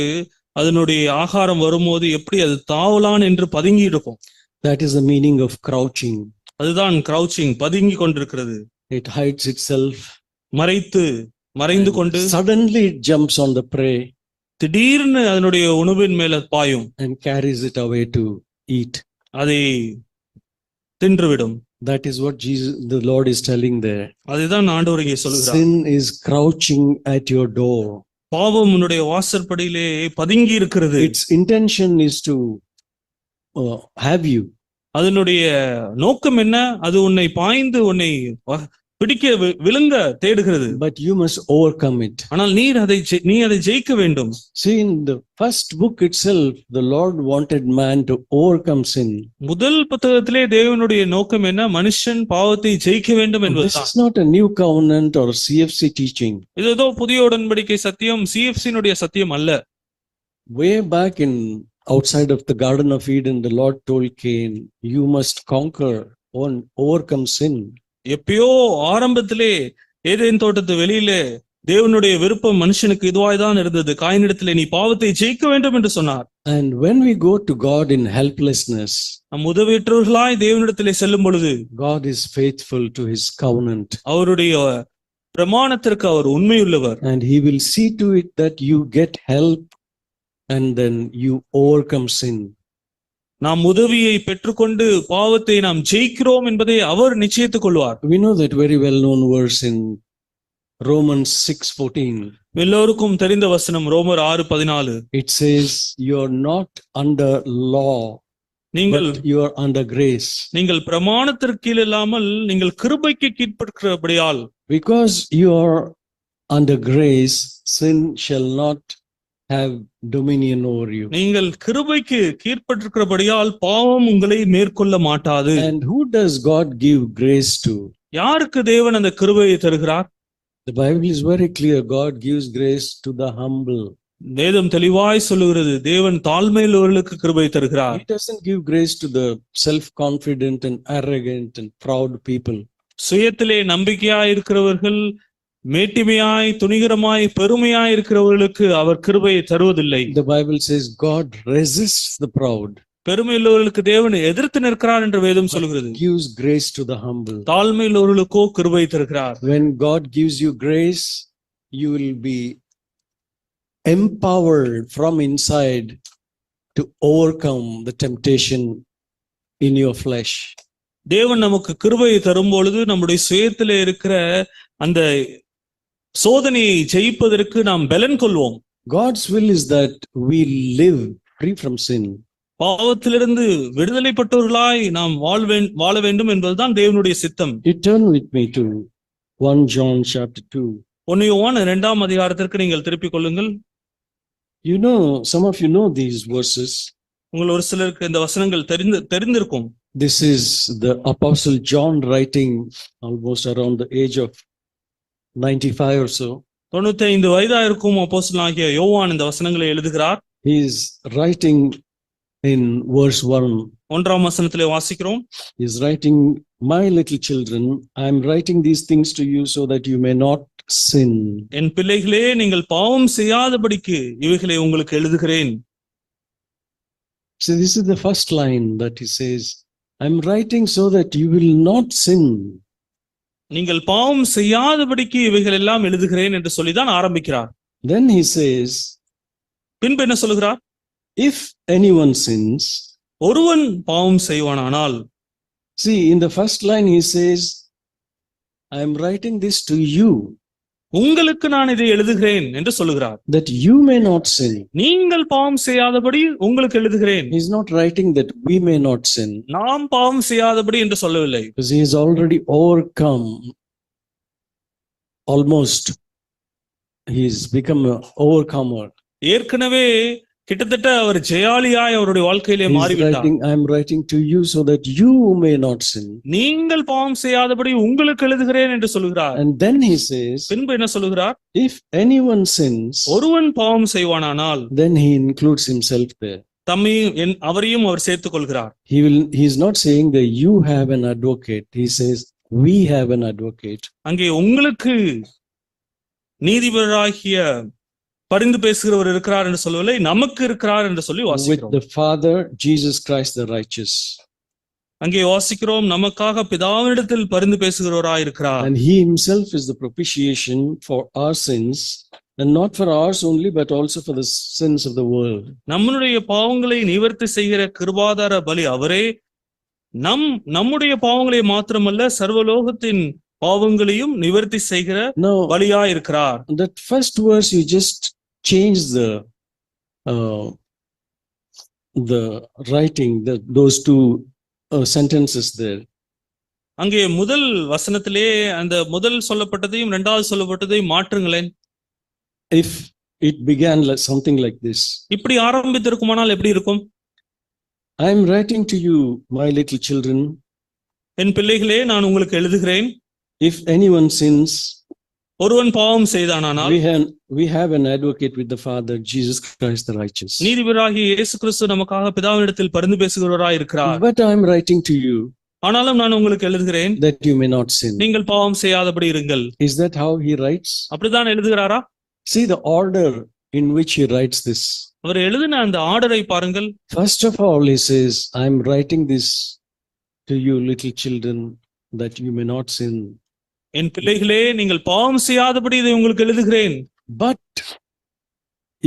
அதனுடைய ஆகாரம் வரும்போது எப்படி அது தாவலான் என்று பதுங்கி இருக்கும். That is the meaning of crouching. அதுதான் crouching, பதுங்கி கொண்டிருக்கிறது. It hides itself. மறைந்து கொண்டு suddenly it jumps on the prey. திடீர்னு அதனுடைய உணவின் மேல பாயும். And carries it away to eat. அதை தின்றுவிடும். That is what the Lord is telling there. அதுதான் ஆண்டவர் இங்கே சொல்கிறார். Sin is crouching at your door. பாவம் உன்னுடைய வாசற்படியிலே பதுங்கி இருக்கிறது. Its intention is to have you. அதனுடைய நோக்கம் என்ன? அது உன்னை பாய்ந்து உன்னை பிடிக்க விழுங்க தேடுகிறது. But you must overcome it. ஆனால் நீ அதை ஜெயிக்க வேண்டும். See, in the first book itself, the Lord wanted man to overcome sin. முதல் புத்தகத்திலே தேவனுடைய நோக்கம் என்ன? மனுஷன் பாவத்தை ஜெயிக்க வேண்டும் என்பதுதான். This is not a new covenant or CFC teaching. இது ஏதோ புதிய உடன்படிக்கை சத்தியம், CFC-னுடைய சத்தியம் அல்ல. Way back in outside of the Garden of Eden, the Lord told Cain, you must conquer and overcome sin. எப்பயோ ஆரம்பத்திலே ஏதேன் தோட்டத்து வெளியிலே தேவனுடைய விருப்பம் மனுஷனுக்கு இதுவாய்தான் இருந்தது. காயினிடத்திலே நீ பாவத்தை ஜெயிக்க வேண்டும் என்று சொன்னார். And when we go to God in helplessness, நம் உதவியற்றவர்களாய் தேவனிடத்திலே செல்லும் பொழுது God is faithful to His covenant. அவருடைய பிரமாணத்திற்கு அவர் உண்மையுள்ளவர். And He will see to it that you get help and then you overcome sin. நாம் உதவியை பெற்றுக்கொண்டு பாவத்தை நாம் ஜெயிக்கிறோம் என்பதை அவர் நிச்சயித்துக் கொள்வார். We know that very well known verse in Romans 6:14. எல்லோருக்கும் தெரிந்த வசனம் ரோமர் 6:14. It says you are not under law, but you are under grace. நீங்கள் பிரமாணத்திற்கு கீழ் இல்லாமல் நீங்கள் கிருபைக்கு கீழ்ப்பட்டிருக்கிறபடியால், because you are under grace, sin shall not have dominion over you. நீங்கள் கிருபைக்கு கீழ்ப்பட்டிருக்கிறபடியால் பாவம் உங்களை மேற்கொள்ள மாட்டாது. And who does God give grace to? யாருக்கு தேவன் அந்த கிருபையை தருகிறார்? The Bible is very clear. God gives grace to the humble. வேதம் தெளிவாய் சொல்லுகிறது, தேவன் தாழ்மையுள்ளவர்களுக்கு கிருபை தருகிறார். He doesn't give grace to the self-confident and arrogant and proud people. சுயத்திலே நம்பிக்கையாய் இருக்கிறவர்கள், மேட்டிமையாய் துணிகரமாய் பெருமையாய் இருக்கிறவர்களுக்கு அவர் கிருபையை தருவதில்லை. The Bible says God resists the proud. பெருமையுள்ளவர்களுக்கு தேவன் எதிர்த்து நிற்கிறார் என்று வேதம் சொல்கிறது. Gives grace to the humble. தாழ்மையுள்ளவர்களுக்கோ கிருபை தருகிறார். When God gives you grace, you will be empowered from inside to overcome the temptation in your flesh. தேவன் நமக்கு கிருபையை தரும் பொழுது நம்முடைய சுயத்திலே இருக்கிற அந்த சோதனையை ஜெயிப்பதற்கு நாம் பலன் கொள்வோம். God's will is that we live free from sin. பாவத்திலிருந்து விடுதலைப்பட்டவர்களாய் நாம் வாழ வேண்டும் என்பதுதான் தேவனுடைய சித்தம். You turn with me to 1 John chapter 2. 1 யோவான் 2ஆம் அதிகாரத்திற்கு நீங்கள் திருப்பிக் கொள்ளுங்கள். You know, some of you know these verses. உங்கள் ஒரு சிலருக்கு இந்த வசனங்கள் தெரிந்திருக்கும். This is the Apostle John writing almost around the age of 95 or so. 95 வயதாயிருக்கும் அப்போஸ்தலனாகிய யோவான் இந்த வசனங்களை எழுதுகிறார். He is writing in verse 1. 1ஆம் வசனத்திலே வாசிக்கிறோம். He is writing, "My little children, I am writing these things to you so that you may not sin." என் பிள்ளைகளே, நீங்கள் பாவம் செய்யாதபடிக்கு இவைகளை உங்களுக்கு எழுதுகிறேன். So this is the first line that he says, "I am writing so that you will not sin." நீங்கள் பாவம் செய்யாதபடிக்கு இவைகள் எல்லாம் எழுதுகிறேன் என்று சொல்லிதான் ஆரம்பிக்கிறார். Then he says, பின்பு என்ன சொல்லுகிறார்? "If anyone sins." ஒருவன் பாவம் செய்வானானால். See, in the first line he says, "I am writing this to you உங்களுக்கு நான் இதை எழுதுகிறேன் என்று சொல்லுகிறார். that you may not sin." நீங்கள் பாவம் செய்யாதபடி உங்களுக்கு எழுதுகிறேன். He is not writing that we may not sin, நாம் பாவம் செய்யாதபடி என்று சொல்லவில்லை. because he has already overcome almost. He has become an overcomer. ஏற்கனவே கிட்டத்தட்ட அவர் ஜெயாலியாய் அவருடைய வாழ்க்கையிலே He is மாறிவிட்டார். writing, "I am writing to you so that you may not sin." நீங்கள் பாவம் செய்யாதபடி உங்களுக்கு எழுதுகிறேன் என்று சொல்லுகிறார். And then he says, பின்பு என்ன சொல்லுகிறார்? "If anyone sins," ஒருவன் பாவம் செய்வானானால். then he includes himself there. தம்மையும் அவரையும் அவர் சேர்த்துக் கொள்கிறார். He is not saying that you have an advocate. He says, "We have an advocate." அங்கே உங்களுக்கு நீதிபதியாகிய பரிந்து பேசுகிறவர் இருக்கிறார் என்று சொல்லவில்லை, நமக்கு இருக்கிறார் என்று சொல்லி With வாசிக்கிறோம். the Father, Jesus Christ the righteous. அங்கே வாசிக்கிறோம், நமக்காக பிதாவினிடத்தில் பரிந்து பேசுகிறவராய் இருக்கிறார். And he himself is the propitiation for our sins, and not for ours only, but also for the sins of the world. நம்முடைய பாவங்களை நிவர்த்தி செய்கிற கிருபாதார பலி அவரே. நம்முடைய பாவங்களை மாத்திரமல்ல, சர்வலோகத்தின் பாவங்களையும் நிவர்த்தி செய்கிற Now, பலியாய் இருக்கிறார். that first verse, you just change the writing, those two sentences there. அங்கே முதல் வசனத்திலே அந்த முதல் சொல்லப்பட்டதையும் இரண்டாவது சொல்லப்பட்டதையும் மாற்றுங்களேன். If it began like something like this, இப்படி ஆரம்பித்திருக்குமானால் எப்படி இருக்கும்? "I am writing to you, my little children, என் பிள்ளைகளே, நான் உங்களுக்கு எழுதுகிறேன். if anyone sins, ஒருவன் பாவம் செய்தானால் we have an advocate with the Father, Jesus Christ the righteous." நீதிபதியாகிய இயேசு கிறிஸ்து நமக்காக பிதாவினிடத்தில் பரிந்து பேசுகிறவராய் இருக்கிறார். But I am writing to you ஆனாலும் நான் உங்களுக்கு எழுதுகிறேன், that you may not sin. நீங்கள் பாவம் செய்யாதபடி இருங்கள். Is that how he writes? அப்படிதான் எழுதுகிறாரா? See the order in which he writes this. அவர் எழுதின அந்த ஆர்டரை பாருங்கள். First of all, he says, "I am writing this to you, little children, that you may not sin." என் பிள்ளைகளே, நீங்கள் பாவம் செய்யாதபடி இதை உங்களுக்கு எழுதுகிறேன். But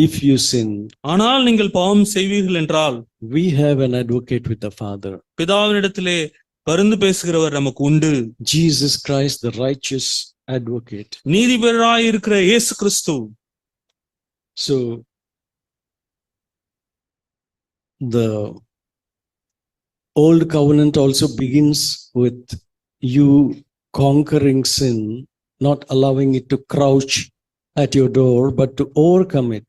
if you sin, ஆனால் நீங்கள் பாவம் செய்வீர்கள் என்றால், we have an advocate with the Father, பிதாவினிடத்திலே பரிந்து பேசுகிறவர் நமக்கு உண்டு. Jesus Christ the righteous advocate. நீதிபதியாய் இருக்கிற இயேசு கிறிஸ்து. So the old covenant also begins with you conquering sin, not allowing it to crouch at your door, but to overcome it.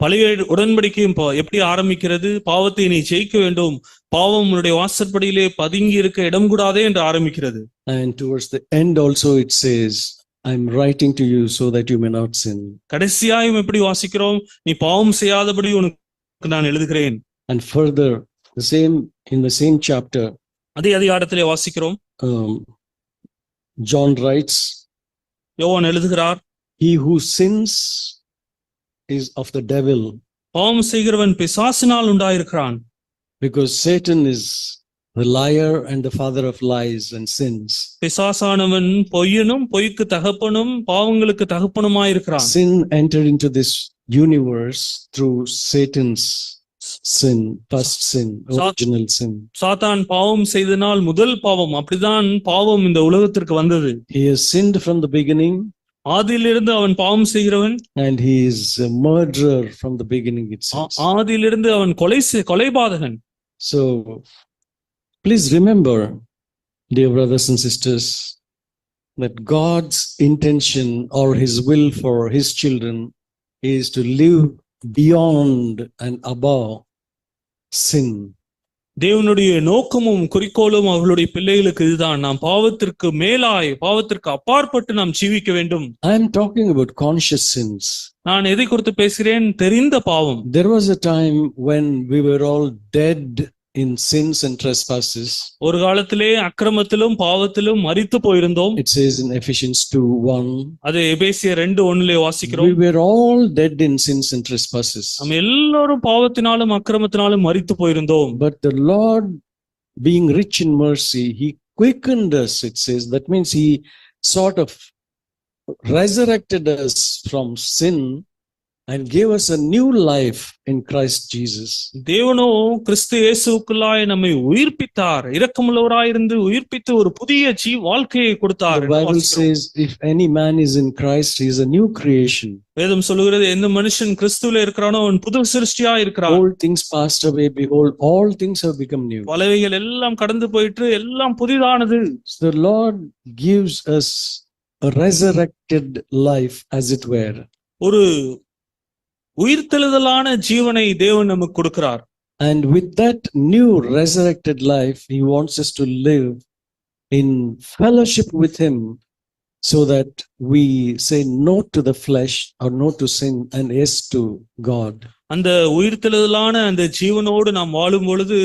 பழைய உடன்படிக்கையும் எப்படி ஆரம்பிக்கிறது? பாவத்தை நீ ஜெயிக்க வேண்டும், பாவம் உன்னுடைய வாசற்படியிலே பதுங்கி இருக்க இடம் கூடாதே என்று ஆரம்பிக்கிறது. And towards the end also it says, I'm writing to you so that you may not sin. கடைசியாயும் எப்படி வாசிக்கிறோம்? நீ பாவம் செய்யாதபடி உனக்கு நான் எழுதுகிறேன். And further, in the same chapter, அதே அதிகாரத்திலே வாசிக்கிறோம். John writes, யோவான் எழுதுகிறார், he who sins is of the devil, பாவம் செய்கிறவன் பிசாசினால் உண்டாயிருக்கிறான். because Satan is the liar and the father of lies and sins. பிசாசானவன் பொய்யனும் பொய்க்கு தகப்பனும் பாவங்களுக்கு தகப்பனுமாயிருக்கிறான். Sin entered into this universe through Satan's sin, first sin, original sin. சாத்தான் பாவம் செய்தனால் முதல் பாவம், அப்படிதான் பாவம் இந்த உலகத்திற்கு வந்தது. He has sinned from the beginning, ஆதியிலிருந்து அவன் பாவம் செய்கிறவன், and he is a murderer from the beginning, it says. ஆதியிலிருந்து அவன் கொலைபாதகன். So please remember, dear brothers and sisters, that God's intention or his will for his children is to live beyond and above sin. தேவனுடைய நோக்கமும் குறிக்கோளும் அவர்களுடைய பிள்ளைகளுக்கு இதுதான். நாம் பாவத்திற்கு மேலாய், பாவத்திற்கு அப்பாற்பட்டு நாம் ஜீவிக்க வேண்டும். I am talking about conscious sins. நான் எதை குறித்து பேசுகிறேன்? தெரிந்த பாவம். There was a time when we were all dead in sins and trespasses. ஒரு காலத்திலே அக்கிரமத்திலும் பாவத்திலும் மரித்து போயிருந்தோம். It says in Ephesians 2:1. அது எபேசியர் 2:1 வாசிக்கிறோம். We were all dead in sins and trespasses. நாம் எல்லாரும் பாவத்தினாலும் அக்கிரமத்தினாலும் மரித்து போயிருந்தோம். But the Lord, being rich in mercy, he quickened us, it says. That means he sort of resurrected us from sin and gave us a new life in Christ Jesus. தேவனோ கிறிஸ்து இயேசுவுக்குள்ளாய் நம்மை உயிர்ப்பித்தார். இரக்கமுள்ளவராயிருந்து உயிர்ப்பித்து ஒரு புதிய வாழ்க்கையை கொடுத்தார். The Bible says, if any man is in Christ, he is a new creation. வேதம் சொல்லுகிறது, எந்த மனுஷன் கிறிஸ்துவிலே இருக்கிறானோ அவன் புது சிருஷ்டியா இருக்கிறான். All things passed away, behold, all things have become new. பழையவைகள் எல்லாம் கடந்து போயிற்று, எல்லாம் புதிதானது. The Lord gives us a resurrected life, as it were. ஒரு உயிர்த்தெழுதலான ஜீவனை தேவன் நமக்கு கொடுக்கிறார். And with that new resurrected life, he wants us to live in fellowship with him, so that we say no to the flesh or no to sin and yes to God. அந்த உயிர்த்தெழுதலான அந்த ஜீவனோடு நாம் வாழும் பொழுது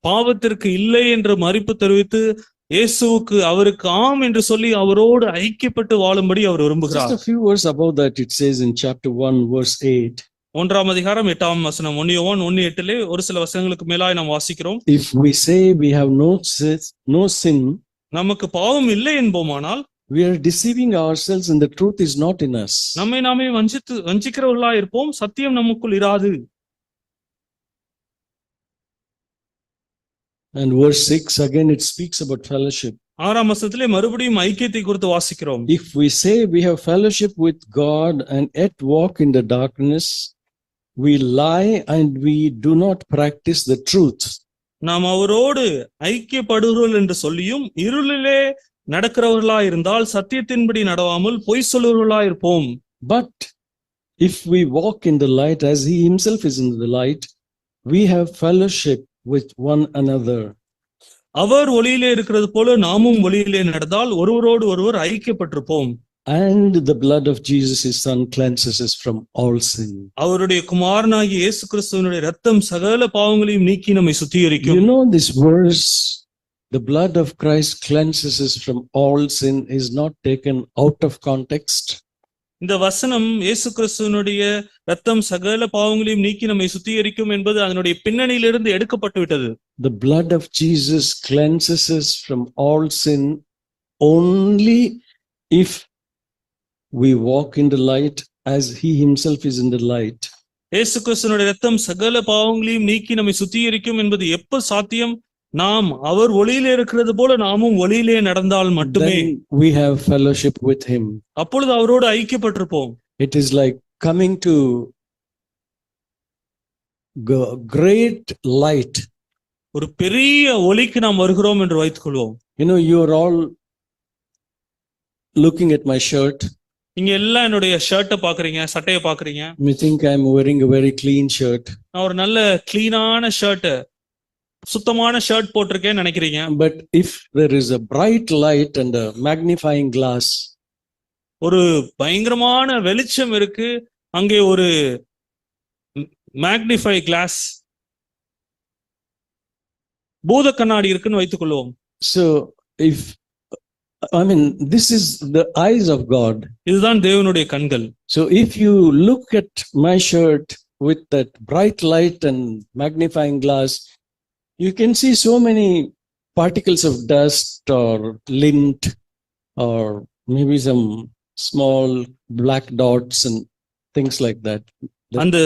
பாவத்திற்கு இல்லை என்று மறுப்பு தெரிவித்து இயேசுவுக்கு, அவருக்கு ஆம் என்று சொல்லி அவரோடு ஐக்கியப்பட்டு வாழும்படி அவர் விரும்புகிறார். Just a few words about that. It says in chapter 1 verse 8. 1ஆம் அதிகாரம் 8ஆம் வசனம், 1 யோவான் 1:8 ஒரு சில வசனங்களுக்கு மேலாய் நாம் வாசிக்கிறோம். If we say we have no sin, நமக்கு பாவம் இல்லை என்போமானால் we are deceiving ourselves and the truth is not in us. நம்மை நாமே வஞ்சிக்கிறவர்களா இருப்போம், சத்தியம் நமக்குள் இராது. And verse 6 again, it speaks about fellowship. 6ஆம் வசனத்திலே மறுபடியும் ஐக்கியத்தை குறித்து வாசிக்கிறோம். If we say we have fellowship with God and yet walk in the darkness, we lie and we do not practice the truth. நாம் அவரோடு ஐக்கியப்படுகிறோம் என்று சொல்லியும் இருளிலே நடக்கிறவர்களா இருந்தால் சத்தியத்தின்படி நடவாமல் பொய் சொல்லுவர்களா இருப்போம். But if we walk in the light as he himself is in the light, we have fellowship with one another. அவர் ஒளியிலே இருக்கிறது போல நாமும் ஒளியிலே நடந்தால் ஒருவரோடு ஒருவர் ஐக்கியப்பட்டிருப்போம். And the blood of Jesus his son cleanses us from all sin. அவருடைய குமாரனாகிய இயேசு கிறிஸ்துவினுடைய இரத்தம் சகல பாவங்களையும் நீக்கி நம்மை சுத்திகரிக்கும். You know this verse, the blood of Christ cleanses us from all sin, is not taken out of context. இந்த வசனம் இயேசு கிறிஸ்துவினுடைய இரத்தம் சகல பாவங்களையும் நீக்கி நம்மை சுத்திகரிக்கும் என்பது அதனுடைய பின்னணியிலிருந்து எடுக்கப்பட்டு விட்டது. The blood of Jesus cleanses us from all sin only if we walk in the light as he himself is in the light. இயேசு கிறிஸ்துவினுடைய இரத்தம் சகல பாவங்களையும் நீக்கி நம்மை சுத்திகரிக்கும் என்பது எப்ப சாத்தியம்? நாம் அவர் ஒளியிலே இருக்கிறது போல நாமும் ஒளியிலே நடந்தால் மட்டுமே. Then we have fellowship with him. அப்பொழுது அவரோடு ஐக்கியப்பட்டிருப்போம். It is like coming to great light. ஒரு பெரிய ஒளிக்கு நாம் வருகிறோம் என்று வைத்துக் கொள்வோம். You know, you are all looking at my shirt. நீங்க எல்லாம் என்னுடைய ஷர்ட்டை பாக்குறீங்க, சட்டையை பாக்குறீங்க. You think I'm wearing a very clean shirt. நான் ஒரு நல்ல கிளீனான ஷர்ட், சுத்தமான ஷர்ட் போட்டிருக்கேன்னு நினைக்கிறீங்க. But if there is a bright light and a magnifying glass, ஒரு பயங்கரமான வெளிச்சம் இருக்கு, அங்கே ஒரு மேக்னிஃபை கிளாஸ், பூத கண்ணாடி இருக்குன்னு வைத்துக் கொள்வோம். so if this is the eyes of God. இதுதான் தேவனுடைய கண்கள். So if you look at my shirt with that bright light and magnifying glass, you can see so many particles of dust or lint or maybe some small black dots and things like that. அந்த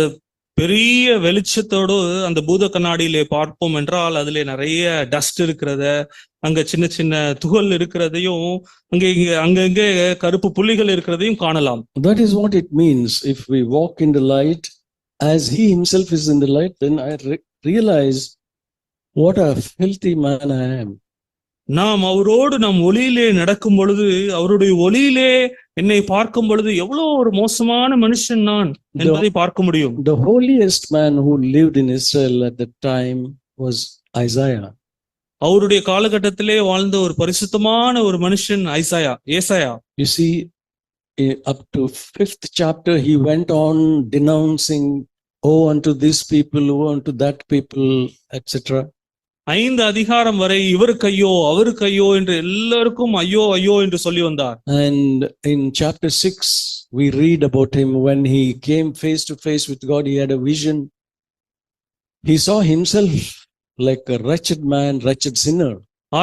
பெரிய வெளிச்சத்தோடு அந்த பூத கண்ணாடியிலே பார்ப்போம் என்றால் அதிலே நிறைய dust இருக்கிறத, அங்க சின்ன சின்ன துகள் இருக்கிறதையும், அங்கங்கே கருப்பு புள்ளிகள் இருக்கிறதையும் காணலாம். That is what it means. If we walk in the light as he himself is in the light, then I realize what a filthy man I am. நாம் அவரோடு நம் ஒளியிலே நடக்கும் பொழுது, அவருடைய ஒளியிலே என்னை பார்க்கும் பொழுது எவ்வளவு ஒரு மோசமான மனுஷன் நான் என்பதை பார்க்க முடியும். The holiest man who lived in Israel at that time was Isaiah. அவருடைய காலகட்டத்திலே வாழ்ந்த ஒரு பரிசுத்தமான ஒரு மனுஷன் ஏசாயா. You see, up to 5th chapter, he went on denouncing, "Oh, unto this people, oh, unto that people," etc. 5 அதிகாரம் வரை இவருக்கு ஐயோ, அவருக்கு ஐயோ என்று எல்லாருக்கும் ஐயோ ஐயோ என்று சொல்லி வந்தார். And in chapter 6, we read about him when he came face to face with God. He had a vision. He saw himself like a wretched man, wretched sinner.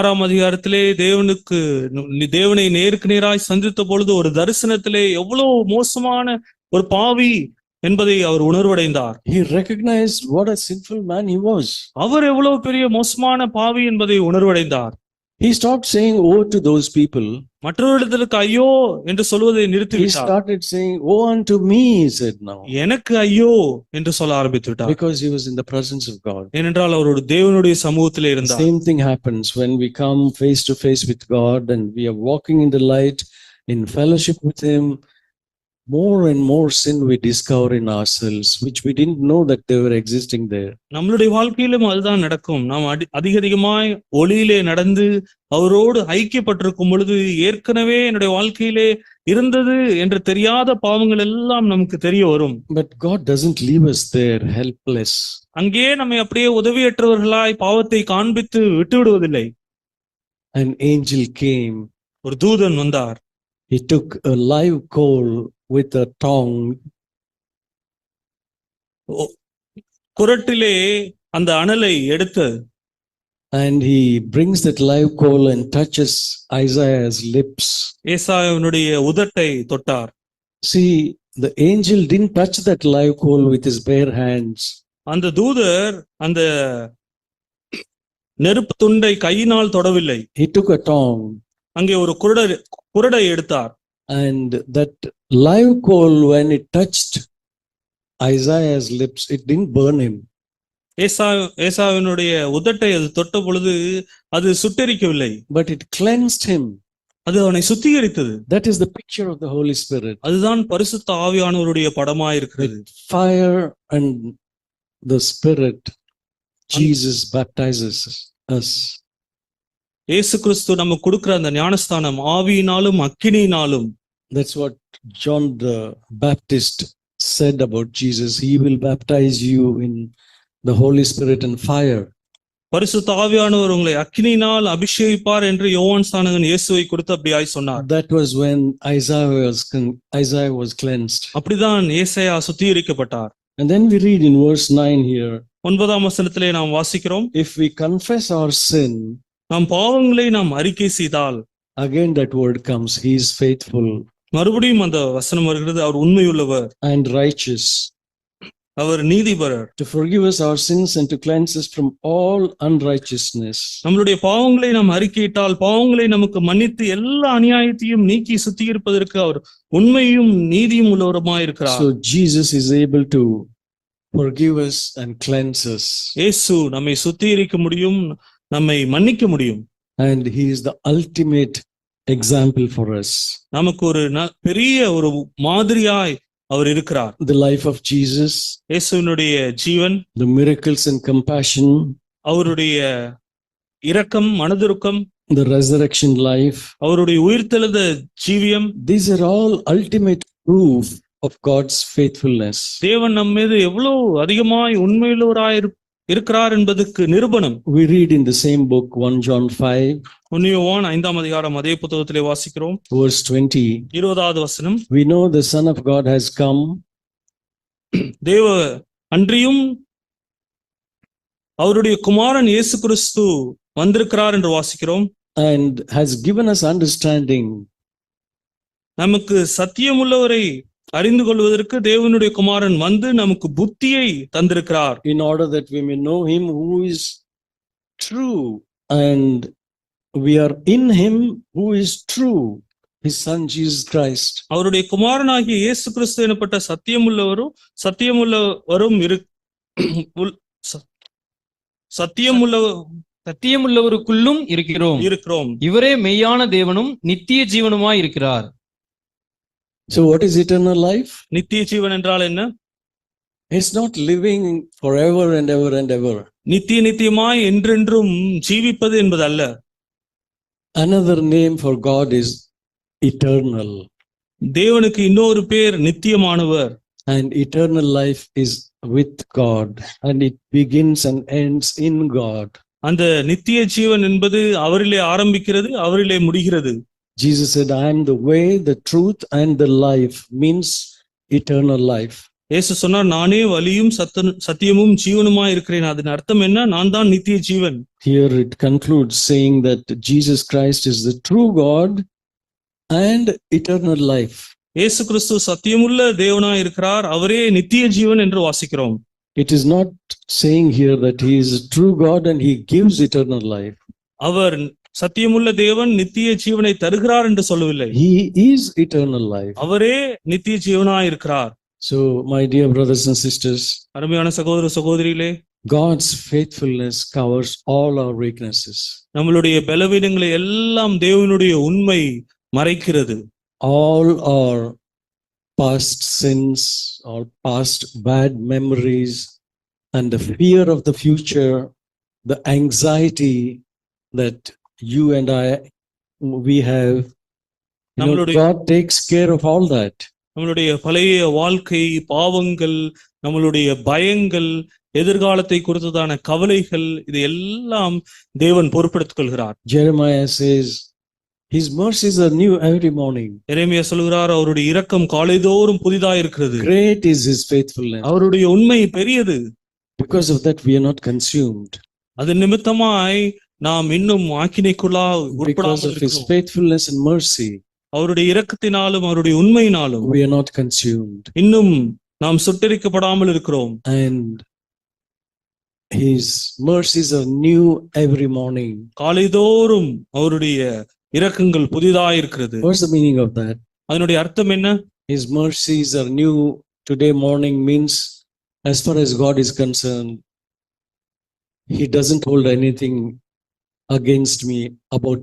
6ஆம் அதிகாரத்திலே தேவனை நேருக்கு நேராய் சந்தித்த பொழுது ஒரு தரிசனத்திலே எவ்வளவு மோசமான ஒரு பாவி என்பதை அவர் உணர்வடைந்தார். He recognized what a sinful man he was. அவர் எவ்வளவு பெரிய மோசமான பாவி என்பதை உணர்வடைந்தார். He stopped saying, "Oh," to those people. மற்றவர்களுக்கு ஐயோ என்று சொல்வதை He நிறுத்திவிட்டார். started saying, "Oh, unto me," he said now. எனக்கு ஐயோ என்று சொல்ல ஆரம்பித்து விட்டார். Because he was in the presence of God. ஏனென்றால் அவரோட தேவனுடைய சமூகத்திலே இருந்தார். Same thing happens when we come face to face with God and we are walking in the light, in fellowship with him. More and more sin we discover in ourselves, which we didn't know that they were existing there. நம்மளுடைய வாழ்க்கையிலும் அதுதான் நடக்கும். நாம் அதிகமாய் ஒளியிலே நடந்து அவரோடு ஐக்கியப்பட்டிருக்கும் பொழுது ஏற்கனவே என்னுடைய வாழ்க்கையிலே இருந்தது என்று தெரியாத பாவங்கள் எல்லாம் நமக்கு தெரிய வரும். But God doesn't leave us there helpless. அங்கே நம்மை அப்படியே உதவியற்றவர்களாய் பாவத்தை காண்பித்து விட்டு விடுவதில்லை. An angel came. ஒரு தூதன் வந்தார். He took a live coal with a tongue. குறட்டிலே அந்த அனலை எடுத்து, and he brings that live coal and touches Isaiah's lips. ஏசாயாவினுடைய உதட்டை தொட்டார். See, the angel didn't touch that live coal with his bare hands. அந்த தூதர் அந்த நெருப்பு துண்டை கையினால் தொடவில்லை. He took a tongue. அங்கே ஒரு குறடை எடுத்தார். And that live coal, when it touched Isaiah's lips, it didn't burn him. ஏசாவினுடைய உதட்டை அது தொட்ட பொழுது அது சுட்டெரிக்கவில்லை. But it cleansed him. அது அவனை சுத்திகரித்தது. That is the picture of the Holy Spirit. அதுதான் பரிசுத்த ஆவியானவருடைய படமாய் இருக்கிறது. Fire and the Spirit, Jesus baptizes us. இயேசு கிறிஸ்து நமக்கு கொடுக்கிற அந்த ஞானஸ்தானம் ஆவியினாலும் அக்கினியினாலும். That's what John the Baptist said about Jesus. He will baptize you in the Holy Spirit and fire. பரிசுத்த ஆவியானவர் உங்களை அக்கினியினால் அபிஷேகிப்பார் என்று யோவான் ஸ்நானகன் இயேசுவை குறித்து அப்படியாய் சொன்னார். That was when Isaiah was cleansed. அப்படிதான் ஏசாயா சுத்திகரிக்கப்பட்டார். And then we read in verse 9 here. 9ஆம் வசனத்திலே நாம் வாசிக்கிறோம், If we confess our sin, நாம் பாவங்களை நாம் அறிக்கை செய்தால், again that word comes, he is faithful. மறுபடியும் அந்த வசனம் வருகிறது, அவர் உண்மையுள்ளவர் and righteous, our நீதிபரர், to forgive us our sins and to cleanse us from all unrighteousness. நம்மளுடைய பாவங்களை நாம் அறிக்கையிட்டால் பாவங்களை நமக்கு மன்னித்து எல்லா அநியாயத்தையும் நீக்கி சுத்திகரிப்பதற்கு அவர் உண்மையும் நீதியும் உள்ளவருமாய் இருக்கிறார். So Jesus is able to forgive us and cleanse us. இயேசு நம்மை சுத்திகரிக்க முடியும், நம்மை மன்னிக்க முடியும். And he is the ultimate example for us. நமக்கு ஒரு பெரிய ஒரு மாதிரியாய் அவர் இருக்கிறார். The life of Jesus, இயேசுவினுடைய ஜீவன், the miracles and compassion, அவருடைய இரக்கம், மனதுருக்கம், the resurrection life, அவருடைய உயிர்த்தெழுந்த ஜீவியம், these are all ultimate proof of God's faithfulness. தேவன் நம் மீது எவ்வளவு அதிகமாய் உண்மையுள்ளவராய் இருக்கிறார் என்பதற்கு நிரூபணம். We read in the same book 1 John 5 யோவான் 5ஆம் அதிகாரம் அதே புத்தகத்திலே வாசிக்கிறோம். verse 20. 20வது வசனம். We know the Son of God has come. தேவ அன்றியும் அவருடைய குமாரன் இயேசு கிறிஸ்து வந்திருக்கிறார் என்று வாசிக்கிறோம். And has given us understanding. நமக்கு சத்தியமுள்ளவரை அறிந்து கொள்வதற்கு தேவனுடைய குமாரன் வந்து நமக்கு புத்தியை தந்திருக்கிறார். In order that we may know him who is true, and we are in him who is true, his son Jesus Christ. அவருடைய குமாரனாகிய இயேசு கிறிஸ்து எனப்பட்ட சத்தியமுள்ளவருக்குள்ளும் இருக்கிறோம். இவரே மெய்யான தேவனும் நித்திய ஜீவனுமாய் இருக்கிறார். So what is eternal life? நித்திய ஜீவன் என்றால் என்ன? It's not living forever and ever and ever. நித்தியமாய் என்றென்றும் ஜீவிப்பது என்பது அல்ல. Another name for God is eternal. தேவனுக்கு இன்னொரு பேர் நித்தியமானவர். And eternal life is with God, and it begins and ends in God. அந்த நித்திய ஜீவன் என்பது அவரிலே ஆரம்பிக்கிறது, அவரிலே முடிகிறது. Jesus said, I am the way, the truth and the life, means eternal life. இயேசு சொன்னார், நானே வழியும் சத்தியமும் ஜீவனுமாய் இருக்கிறேன். அதன் அர்த்தம் என்ன? நான் தான் நித்திய ஜீவன். Here it concludes saying that Jesus Christ is the true God and eternal life. இயேசு கிறிஸ்து சத்தியமுள்ள தேவனாய் இருக்கிறார், அவரே நித்திய ஜீவன் என்று வாசிக்கிறோம். It is not saying here that he is a true God and he gives eternal life. அவர் சத்தியமுள்ள தேவன் நித்திய ஜீவனை தருகிறார் என்று சொல்லவில்லை. He is eternal life. அவரே நித்திய ஜீவனாய் இருக்கிறார். So my dear brothers and sisters, அருமையான சகோதர சகோதரிகளே, God's faithfulness covers all our weaknesses. நம்மளுடைய பலவீனங்களை எல்லாம் தேவனுடைய உண்மை மறைக்கிறது. All our past sins, our past bad memories, and the fear of the future, the anxiety that you and we have, God takes care of all that. நம்மளுடைய பழைய வாழ்க்கை, பாவங்கள், நம்மளுடைய பயங்கள், எதிர்காலத்தை குறித்ததான கவலைகள், இது எல்லாம் தேவன் பொறுப்பெடுத்துக் கொள்கிறார். Jeremiah says, His mercies are new every morning. எரேமியா சொல்கிறார், அவருடைய இரக்கம் காலைதோறும் புதிதாய் இருக்கிறது. Great is His faithfulness. அவருடைய உண்மை பெரியது. Because of that we are not consumed. அது நிமித்தமாய் நாம் இன்னும் ஆக்கினைக்குள்ளாக Because of His faithfulness and mercy, அவருடைய இரக்கத்தினாலும் அவருடைய உண்மையினாலும் we are not consumed. இன்னும் நாம் சுட்டரிக்கப்படாமல் இருக்கிறோம். And His mercies are new every morning. காலைதோறும் அவருடைய இரக்கங்கள் புதிதாய் இருக்கிறது. What's the meaning of that? அதனுடைய அர்த்தம் என்ன? His mercies are new today morning means, as far as God is concerned, He doesn't hold anything against me about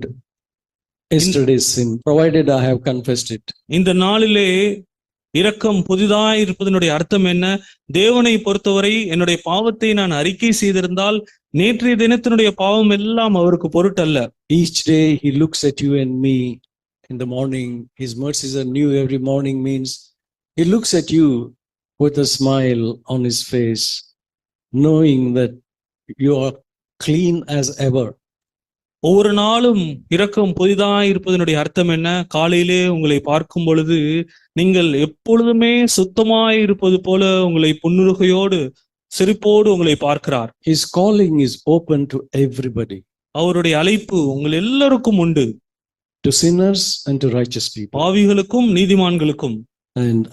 yesterday's sin, provided I have confessed it. இந்த நாளிலே இரக்கம் புதிதாய் இருப்பதனுடைய அர்த்தம் என்ன? தேவனை பொறுத்தவரை என்னுடைய பாவத்தை நான் அறிக்கை செய்திருந்தால் நேற்றைய தினத்தினுடைய பாவம் எல்லாம் அவருக்கு பொருட்டல்ல. Each day He looks at you and me in the morning. His mercies are new every morning means He looks at you with a smile on His face, knowing that you are clean as ever. ஒவ்வொரு நாளும் இரக்கம் புதிதாய் இருப்பதனுடைய அர்த்தம் என்ன? காலையிலே உங்களை பார்க்கும் பொழுது நீங்கள் எப்பொழுதுமே சுத்தமாய் இருப்பது போல உங்களை புன்னுருகையோடு சிரிப்போடு உங்களை பார்க்கிறார். His calling is open to everybody. அவருடைய அழைப்பு உங்கள் எல்லாருக்கும் உண்டு. To sinners and to righteous people. பாவிகளுக்கும் நீதிமான்களுக்கும். And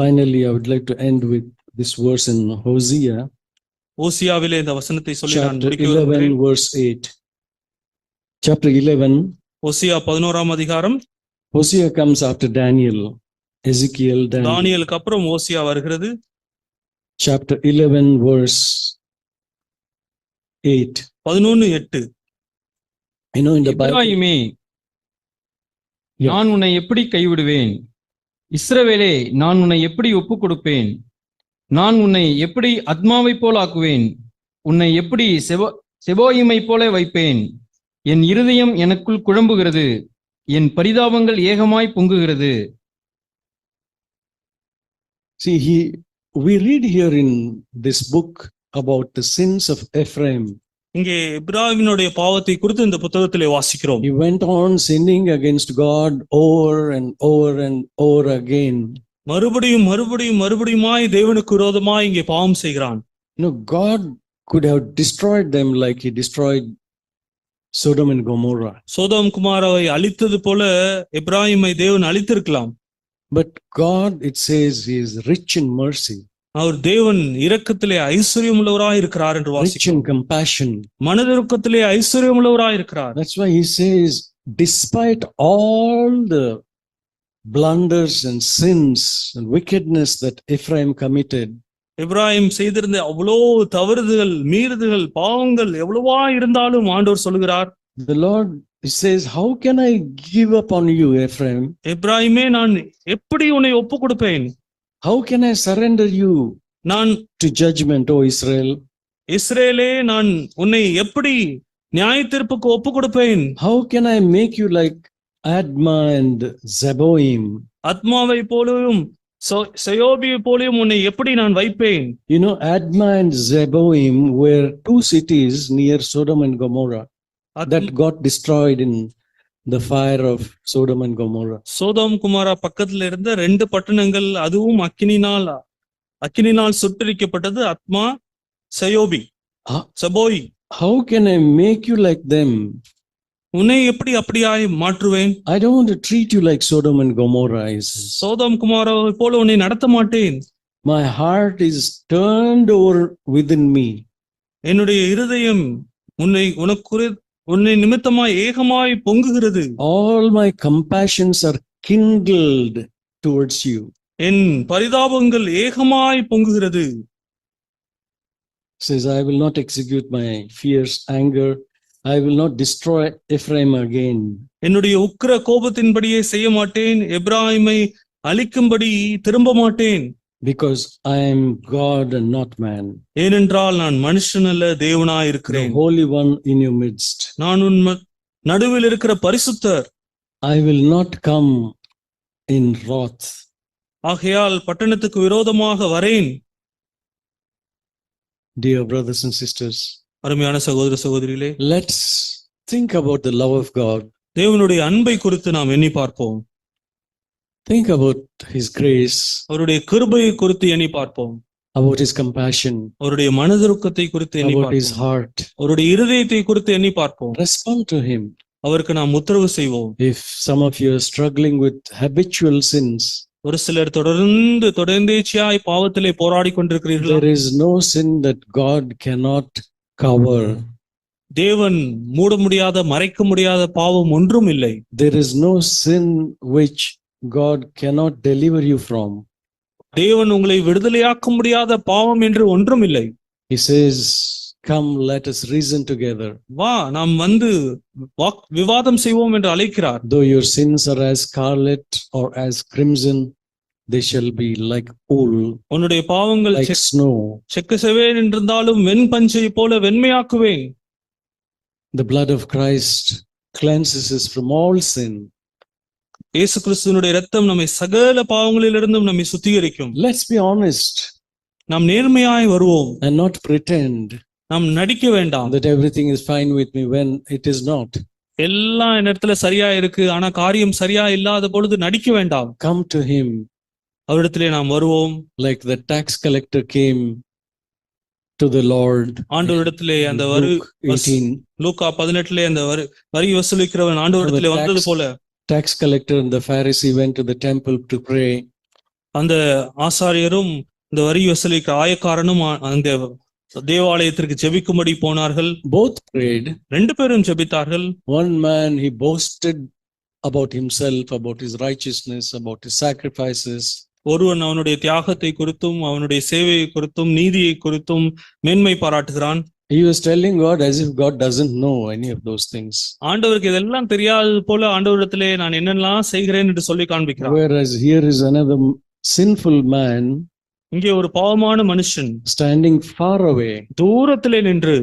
finally I would like to end with this verse in Hosea. ஓசியாவிலே இந்த வசனத்தை சொல்லி நான் Chapter முடிக்க 11 விரும்புகிறேன். verse 8. Chapter 11. ஓசியா 11ஆம் அதிகாரம். Hosea comes after Daniel, Ezekiel, Daniel. தானியேலுக்கு அப்புறம் ஓசியா வருகிறது. Chapter 11 verse 8. 11:8. In the Bible, எப்பிராயீமே, Yeah. நான் உன்னை எப்படி கைவிடுவேன்? இஸ்ரவேலே, நான் உன்னை எப்படி ஒப்புக் கொடுப்பேன்? நான் உன்னை எப்படி அத்மாவைப் போல ஆக்குவேன்? உன்னை எப்படி செபோயிமைப் போல வைப்பேன்? என் இருதயம் எனக்குள் குழம்புகிறது, என் பரிதாபங்கள் ஏகமாய் பொங்குகிறது. See, we read here in this book about the sins of Ephraim. இங்கே எப்ராயிமினுடைய பாவத்தை குறித்து இந்த புத்தகத்திலே வாசிக்கிறோம். He went on sinning against God over and over and over again. மறுபடியும் மறுபடியும் மறுபடியுமாய் தேவனுக்கு விரோதமாய் இங்கே பாவம் செய்கிறான். God could have destroyed them like he destroyed Sodom and Gomorrah. Sodom குமாராவை அழித்தது போல எப்ராயிமை தேவன் அழித்திருக்கலாம். But God, it says, he is rich in mercy, அவர் தேவன் இரக்கத்திலே ஐஸ்வர்யம் உள்ளவராய் இருக்கிறார் என்று rich in வாசிக்கிறோம். compassion. மனதிருக்கத்திலே ஐஸ்வர்யம் உள்ளவராய் இருக்கிறார். That's why he says, despite all the blunders and sins and wickedness that Ephraim committed, Ephraim செய்திருந்த அவ்வளோ தவறுதல், மீறுதல்கள், பாவங்கள் எவ்வளவா இருந்தாலும் ஆண்டவர் சொல்கிறார், the Lord, he says, how can I give up on you, Ephraim? எப்ராயிமே, நான் எப்படி உன்னை ஒப்பு கொடுப்பேன்? How can I surrender you நான் to judgment, O Israel? இஸ்ரேலே, நான் உன்னை எப்படி நியாயத்தீர்ப்புக்கு ஒப்பு கொடுப்பேன்? How can I make you like Adma and Zeboim? அத்மாவை போலவும் செயோபியை போலவும் உன்னை எப்படி நான் வைப்பேன்? Adma and Zeboim were two cities near Sodom and Gomorrah that got destroyed in the fire of Sodom and Gomorrah. Sodom குமாரா பக்கத்துல இருந்த ரெண்டு பட்டணங்கள், அதுவும் அக்கினினால் சுட்டரிக்கப்பட்டது. அத்மா, செபோய். How can I make you like them? உன்னை எப்படி அப்படியாய் மாற்றுவேன்? I don't want to treat you like Sodom and Gomorrah. Sodom குமாராவை போல உன்னை நடத்த மாட்டேன். My heart is turned over within me. என்னுடைய இருதயம் உன்னை நிமித்தமாய் ஏகமாய் பொங்குகிறது. All my compassions are kindled towards you. என் பரிதாபங்கள் ஏகமாய் பொங்குகிறது. Says, I will not execute my fierce anger. I will not destroy Ephraim again. என்னுடைய உக்கிர கோபத்தின்படியே செய்ய மாட்டேன். எப்ராயிமை அழிக்கும்படி திரும்ப மாட்டேன். Because I am God and not man. ஏனென்றால் நான் மனுஷன் அல்ல, தேவனாய் இருக்கிறேன். The Holy One in your midst. நான் உன் நடுவில் இருக்கிற பரிசுத்தர். I will not come in wrath. ஆகையால் பட்டணத்துக்கு விரோதமாக வரேன். Dear brothers and sisters, அருமையான சகோதர சகோதரிகளே, let's think about the love of God. தேவனுடைய அன்பை குறித்து நாம் எண்ணி பார்ப்போம். Think about his grace, அவருடைய கிருபையை குறித்து எண்ணி பார்ப்போம். about his compassion, அவருடைய மனதிருக்கத்தை குறித்து எண்ணி about his பார்ப்போம். heart. அவருடைய இருதயத்தை குறித்து எண்ணி பார்ப்போம். Respond to him. அவருக்கு நாம் உத்தரவு செய்வோம். If some of you are struggling with habitual sins, ஒரு சிலர் தொடர்ந்தேச்சியாய் பாவத்திலே போராடி கொண்டிருக்கிறீர்கள். there is no sin that God cannot cover. தேவன் மூட முடியாத, மறைக்க முடியாத பாவம் ஒன்றும் இல்லை. There is no sin which God cannot deliver you from. தேவன் உங்களை விடுதலையாக்க முடியாத பாவம் என்று ஒன்றும் இல்லை. He says, come, let us reason together. வா, நாம் வந்து விவாதம் செய்வோம் என்று அழைக்கிறார். Though your sins are as scarlet or as crimson, they shall be like wool, உன்னுடைய பாவங்கள் like snow. செக்கசெவேன் என்றிருந்தாலும் வெண்பஞ்சை போல வெண்மையாக்குவேன். The blood of Christ cleanses us from all sin. இயேசு கிறிஸ்துவினுடைய இரத்தம் நம்மை சகல பாவங்களிலிருந்தும் நம்மை சுத்திகரிக்கும். Let's be honest. நாம் நேர்மையாய் வருவோம். And not pretend நாம் நடிக்க வேண்டாம். that everything is fine with me when it is not. எல்லாம் என் இடத்துல சரியா இருக்கு, ஆனா காரியம் சரியா இல்லாத பொழுது நடிக்க வேண்டாம். Come to him. அவரிடத்திலே நாம் வருவோம். Like the tax collector came to the Lord. ஆண்டவரிடத்திலே அந்த Luke 18. லூக்கா 18 அந்த வரி வசூலிக்கிறவன் ஆண்டவரிடத்திலே வந்தது போல Tax collector and the Pharisee went to the temple to pray. அந்த ஆசாரியரும் இந்த வரி வசூலிக்கிற ஆயக்காரனும் அந்த தேவாலயத்திற்கு ஜெபிக்கும்படி போனார்கள். Both prayed. ரெண்டு பேரும் ஜெபித்தார்கள். One man, he boasted about himself, about his righteousness, about his sacrifices. ஒருவன் அவனுடைய தியாகத்தை குறித்தும் அவனுடைய சேவையை குறித்தும் நீதியை குறித்தும் மேன்மை பாராட்டுகிறான். He was telling God as if God doesn't know any of those things. ஆண்டவருக்கு இதெல்லாம் தெரியாதது போல ஆண்டவரிடத்திலே நான் என்னெல்லாம் செய்கிறேன் என்று சொல்லி காண்பிக்கிறார். Whereas here is another sinful man இங்கே ஒரு பாவமான மனுஷன் standing far away. தூரத்திலே நின்று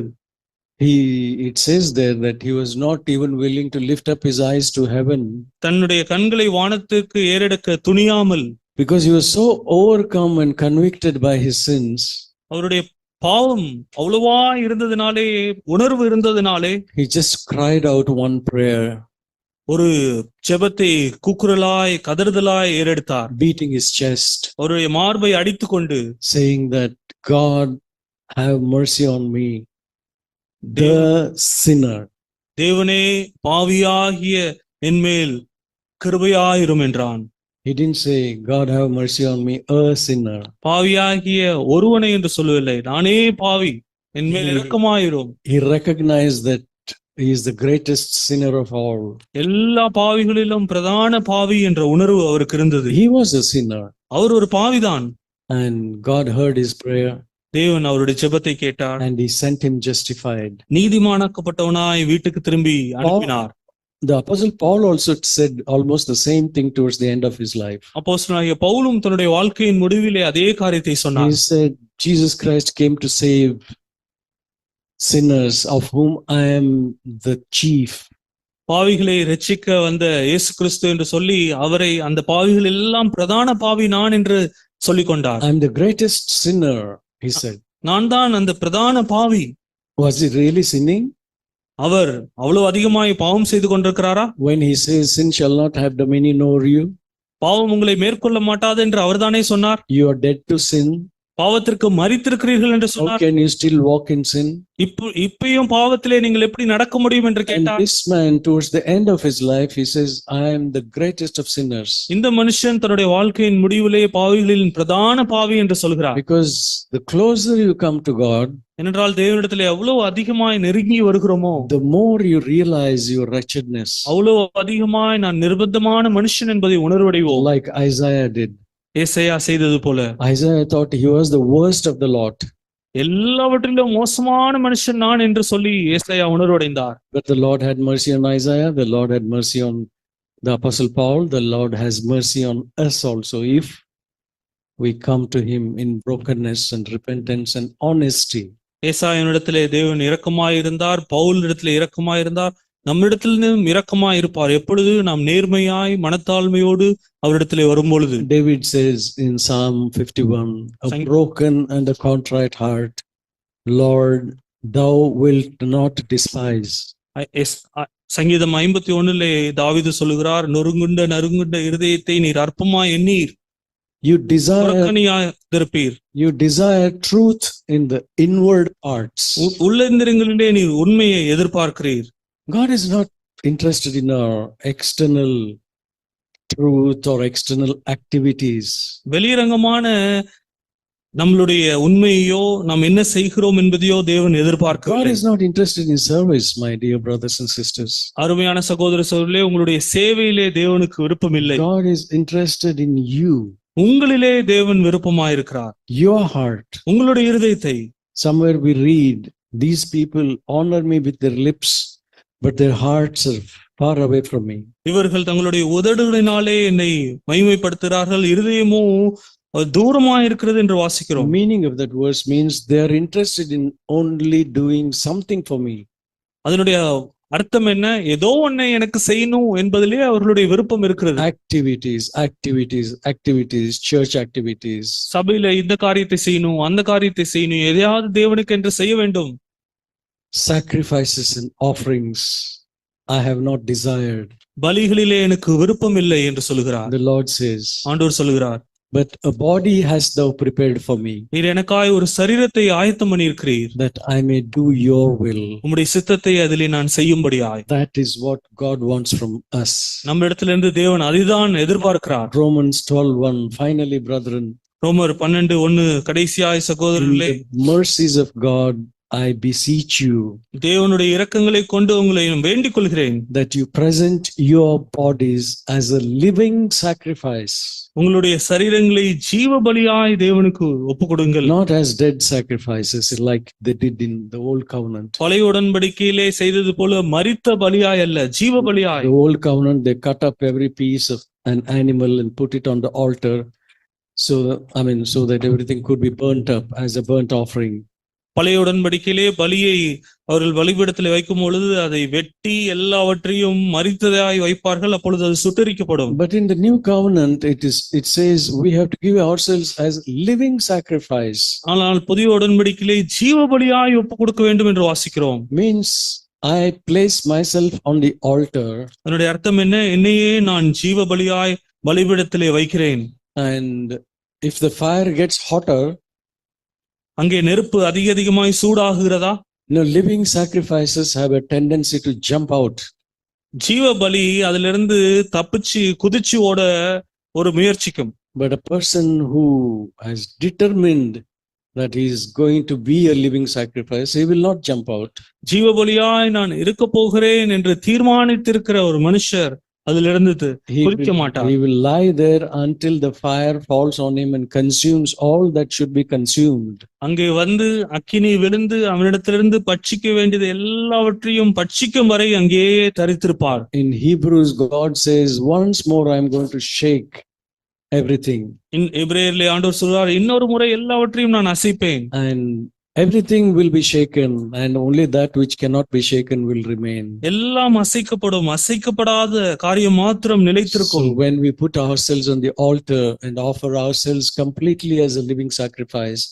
It says there that he was not even willing to lift up his eyes to heaven தன்னுடைய கண்களை வானத்துக்கு ஏறெடுக்க துணியாமல், because he was so overcome and convicted by his sins. அவருடைய பாவம் அவ்வளவா இருந்ததினாலே, உணர்வு இருந்ததினாலே He just cried out one prayer, ஒரு ஜெபத்தை கூக்குரலாய் கதறுதலாய் ஏறெடுத்தார். beating his chest, அவருடைய மார்பை அடித்துக்கொண்டு saying that God have mercy on me, the sinner. தேவனே பாவியாகிய என்மேல் கிருபையாயிரும் என்றான். He didn't say God have mercy on me, a sinner. பாவியாகிய ஒருவனை என்று சொல்லவில்லை, நானே பாவி, என்மேல் இரக்கமாயிரும். He recognized that he is the greatest sinner of all. எல்லா பாவிகளிலும் பிரதான பாவி என்ற உணர்வு அவருக்கு இருந்தது. He was a sinner, அவர் ஒரு பாவிதான். and God heard his prayer தேவன் அவருடைய ஜெபத்தை கேட்டார். and he sent him justified. நீதிமானாக்கப்பட்டவனாய் வீட்டுக்கு திரும்பி அனுப்பினார். The apostle Paul also said almost the same thing towards the end of his life. அப்போஸ்தலனாகிய பவுலும் தன்னுடைய வாழ்க்கையின் முடிவிலே அதே காரியத்தை He சொன்னார். said Jesus Christ came to save sinners, of whom I am the chief. பாவிகளை இரட்சிக்க வந்த இயேசு கிறிஸ்து என்று சொல்லி அவரை அந்த பாவிகள் எல்லாம் பிரதான பாவி நான் என்று சொல்லிக் கொண்டார். I am the greatest sinner, he said. நான் தான் அந்த பிரதான பாவி. Was he really sinning? அவர் அவ்வளவு அதிகமாய் பாவம் செய்து கொண்டிருக்கிறாரா? When he says sin shall not have dominion over you, பாவம் உங்களை மேற்கொள்ள மாட்டாது என்று அவர்தானே சொன்னார். you are dead to sin. பாவத்திற்கு மரித்திருக்கிறீர்கள் என்று How சொன்னார். can you still walk in sin? இப்பயும் பாவத்திலே நீங்கள் எப்படி நடக்க முடியும் என்று And கேட்டார். this man, towards the end of his life, he says, I am the greatest of sinners. இந்த மனுஷன் தன்னுடைய வாழ்க்கையின் முடிவிலே பாவிகளின் பிரதான பாவி என்று சொல்கிறார். Because the closer you come to God, ஏனென்றால் தேவனிடத்திலே அவ்வளவு அதிகமாய் நெருங்கி வருகிறோமோ, the more you realize your wretchedness, அவ்வளவு அதிகமாய் நான் நிர்பந்தமான மனுஷன் என்பதை உணர்வடைவோம். like Isaiah did. ஏசாயா செய்தது போல Isaiah thought he was the worst of the lot. எல்லாவற்றிலும் மோசமான மனுஷன் நான் என்று சொல்லி ஏசாயா உணர்வடைந்தார். But the Lord had mercy on Isaiah, the Lord had mercy on the Apostle Paul, the Lord has mercy on us also, if we come to him in brokenness and repentance and honesty. ஏசாயனிடத்திலே தேவன் இரக்கமாயிருந்தார், பவுல் இடத்திலே இரக்கமாயிருந்தார், நம்மிடத்திலும் இரக்கமாய் இருப்பார் எப்பொழுது நாம் நேர்மையாய் மனத்தாழ்மையோடு அவரிடத்திலே வரும்பொழுது. David says in Psalm 51, a broken and a contrite heart, Lord, thou wilt not despise. சங்கீதம் 51 தாவீது சொல்லுகிறார், நறுங்குண்ட இருதயத்தை நீர் அற்பமாய் எண்ணீர், You desire truth in the inward parts. உள்ளந்திரங்களிலே நீர் உண்மையை எதிர்பார்க்கிறீர். God is not interested in our external truth or external activities. வெளிரங்கமான நம்மளுடைய உண்மையோ நாம் என்ன செய்கிறோம் என்பதையோ தேவன் God எதிர்பார்க்கவில்லை. is not interested in service, my dear brothers and sisters. அருமையான சகோதர சகோதரிகளே, உங்களுடைய சேவையிலே தேவனுக்கு விருப்பம் இல்லை. God is interested in you, உங்களிலே தேவன் விருப்பமாயிருக்கிறார். your heart. உங்களுடைய இருதயத்தை. Somewhere we read, these people honor me with their lips, but their hearts are far away from me. இவர்கள் தங்களுடைய உதடுகளினாலே என்னை மகிமைப்படுத்துகிறார்கள், இருதயமோ தூரமாக இருக்கிறது என்று வாசிக்கிறோம். The meaning of that verse means they are interested in only doing something for me. அதனுடைய அர்த்தம் என்ன? ஏதோ ஒன்னை எனக்கு செய்யணும் என்பதிலே அவர்களுடைய விருப்பம் இருக்கிறது. Activities, church activities. சபையில இந்த காரியத்தை செய்யணும், அந்த காரியத்தை செய்யணும், எதையாவது தேவனுக்கு என்று செய்ய வேண்டும். Sacrifices and offerings I have not desired. பலிகளிலே எனக்கு விருப்பம் இல்லை என்று சொல்கிறார். The Lord says, ஆண்டவர் சொல்கிறார், but a body hast thou prepared for me, நீர் எனக்காய் ஒரு சரீரத்தை ஆயத்தம் பண்ணியிருக்கிறீர், that I may do your will. உம்முடைய சித்தத்தை அதிலே நான் செய்யும்படியாய். That is what God wants from us. நம்ம இடத்திலிருந்து தேவன் அதுதான் எதிர்பார்க்கிறார். Romans 12:1, finally, brethren, ரோமர் 12:1, கடைசியாய் சகோதரர்களே, in the mercies of God, I beseech you தேவனுடைய இரக்கங்களை கொண்டு உங்களை வேண்டிக் கொள்கிறேன், that you present your bodies as a living sacrifice, உங்களுடைய சரீரங்களை ஜீவ பலியாய் தேவனுக்கு ஒப்புக்கொடுங்கள். not as dead sacrifices like they did in the old covenant. பழைய உடன்படிக்கையிலே செய்தது போல மரித்த பலியாய் அல்ல, ஜீவ பலியாய். The old covenant, they cut up every piece of an animal and put it on the altar, so that everything could be burnt up as a burnt offering. பழைய உடன்படிக்கையிலே பலியை அவர்கள் பலிபீடத்தில் வைக்கும் பொழுது அதை வெட்டி எல்லாவற்றையும் மரித்ததாய் வைப்பார்கள், அப்பொழுது அது சுட்டரிக்கப்படும். But in the new covenant, it says we have to give ourselves as living sacrifice. ஆனால் புதிய உடன்படிக்கையிலே ஜீவ பலியாய் ஒப்பு கொடுக்க வேண்டும் என்று வாசிக்கிறோம். Means I place myself on the altar, அதனுடைய அர்த்தம் என்ன? என்னையே நான் ஜீவ பலியாய் பலிபீடத்திலே வைக்கிறேன். and if the fire gets hotter, அங்கே நெருப்பு அதிகமாய் சூடாகுகிறதா? living sacrifices have a tendency to jump out. ஜீவ பலி அதிலிருந்து தப்பிச்சு குதிச்சு ஓட ஒரு முயற்சிக்கும். But a person who has determined that he is going to be a living sacrifice, he will not jump out. ஜீவ பலியாய் நான் இருக்க போகிறேன் என்று தீர்மானித்திருக்கிற ஒரு மனுஷர் அதிலிருந்து குதிக்க மாட்டார். He will lie there until the fire falls on him and consumes all that should be consumed. அங்கே வந்து அக்கினி விழுந்து அவனிடத்திலிருந்து பட்சிக்க வேண்டியது எல்லாவற்றையும் பட்சிக்கும் வரை அங்கேயே தரித்திருப்பார். In Hebrews, God says, once more I am going to shake everything. எபிரேயரிலே ஆண்டவர் சொல்றார், இன்னொரு முறை எல்லாவற்றையும் நான் அசைப்பேன். And everything will be shaken, and only that which cannot be shaken will remain. எல்லாம் அசைக்கப்படும், அசைக்கப்படாத காரியம் மாத்திரம் நிலைத்திருக்கும். So when we put ourselves on the altar and offer ourselves completely as a living sacrifice,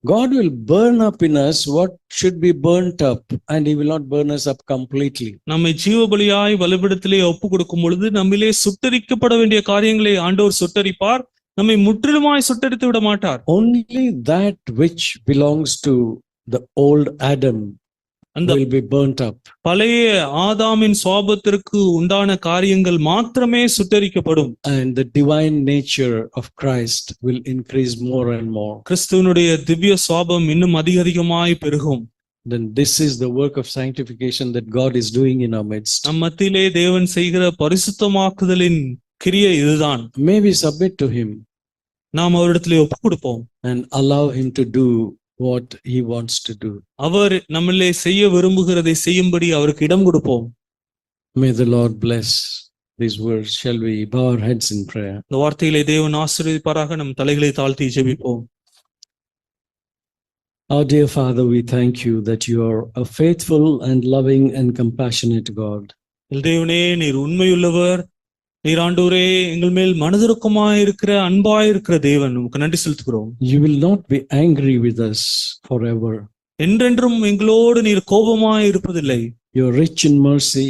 God will burn up in us what should be burnt up, and he will not burn us up completely. நம்மை ஜீவ பலியாய் பலிபீடத்திலே ஒப்பு கொடுக்கும் பொழுது நம்மிலே சுட்டரிக்கப்பட வேண்டிய காரியங்களை ஆண்டவர் சுட்டரிப்பார், நம்மை முற்றிலுமாய் சுட்டரித்து விட மாட்டார். Only that which belongs to the old Adam will be burnt up. பழைய ஆதாமின் சுவாபத்திற்கு உண்டான காரியங்கள் மாத்திரமே சுட்டரிக்கப்படும். And the divine nature of Christ will increase more and more. கிறிஸ்துவனுடைய திவ்ய சுவாபம் இன்னும் அதிகமாய் பெருகும். Then this is the work of sanctification that God is doing in our midst. நம் மத்தியிலே தேவன் செய்கிற பரிசுத்தமாக்குதலின் கிரியை இதுதான். May we submit to him நாம் அவரிடத்திலே ஒப்பு கொடுப்போம் and allow him to do what he wants to do. அவர் நம்மளே செய்ய விரும்புகிறதை செய்யும்படி அவருக்கு இடம் கொடுப்போம். May the Lord bless these words. Shall we bow our heads in prayer? இந்த வார்த்தைகளை தேவன் ஆசீர்வதிப்பாராக. நம் தலைகளை தாழ்த்தி ஜெபிப்போம். Our dear Father, we thank you that you are a faithful and loving and compassionate God. தேவனே, நீர் உண்மையுள்ளவர், நீர் ஆண்டவரே எங்கள் மேல் மனதிருக்கமாய் இருக்கிற அன்பாய் இருக்கிற தேவன். உமக்கு நன்றி செலுத்துகிறோம். You will not be angry with us forever. என்றென்றும் எங்களோடு நீர் கோபமாய் இருப்பதில்லை. You are rich in mercy.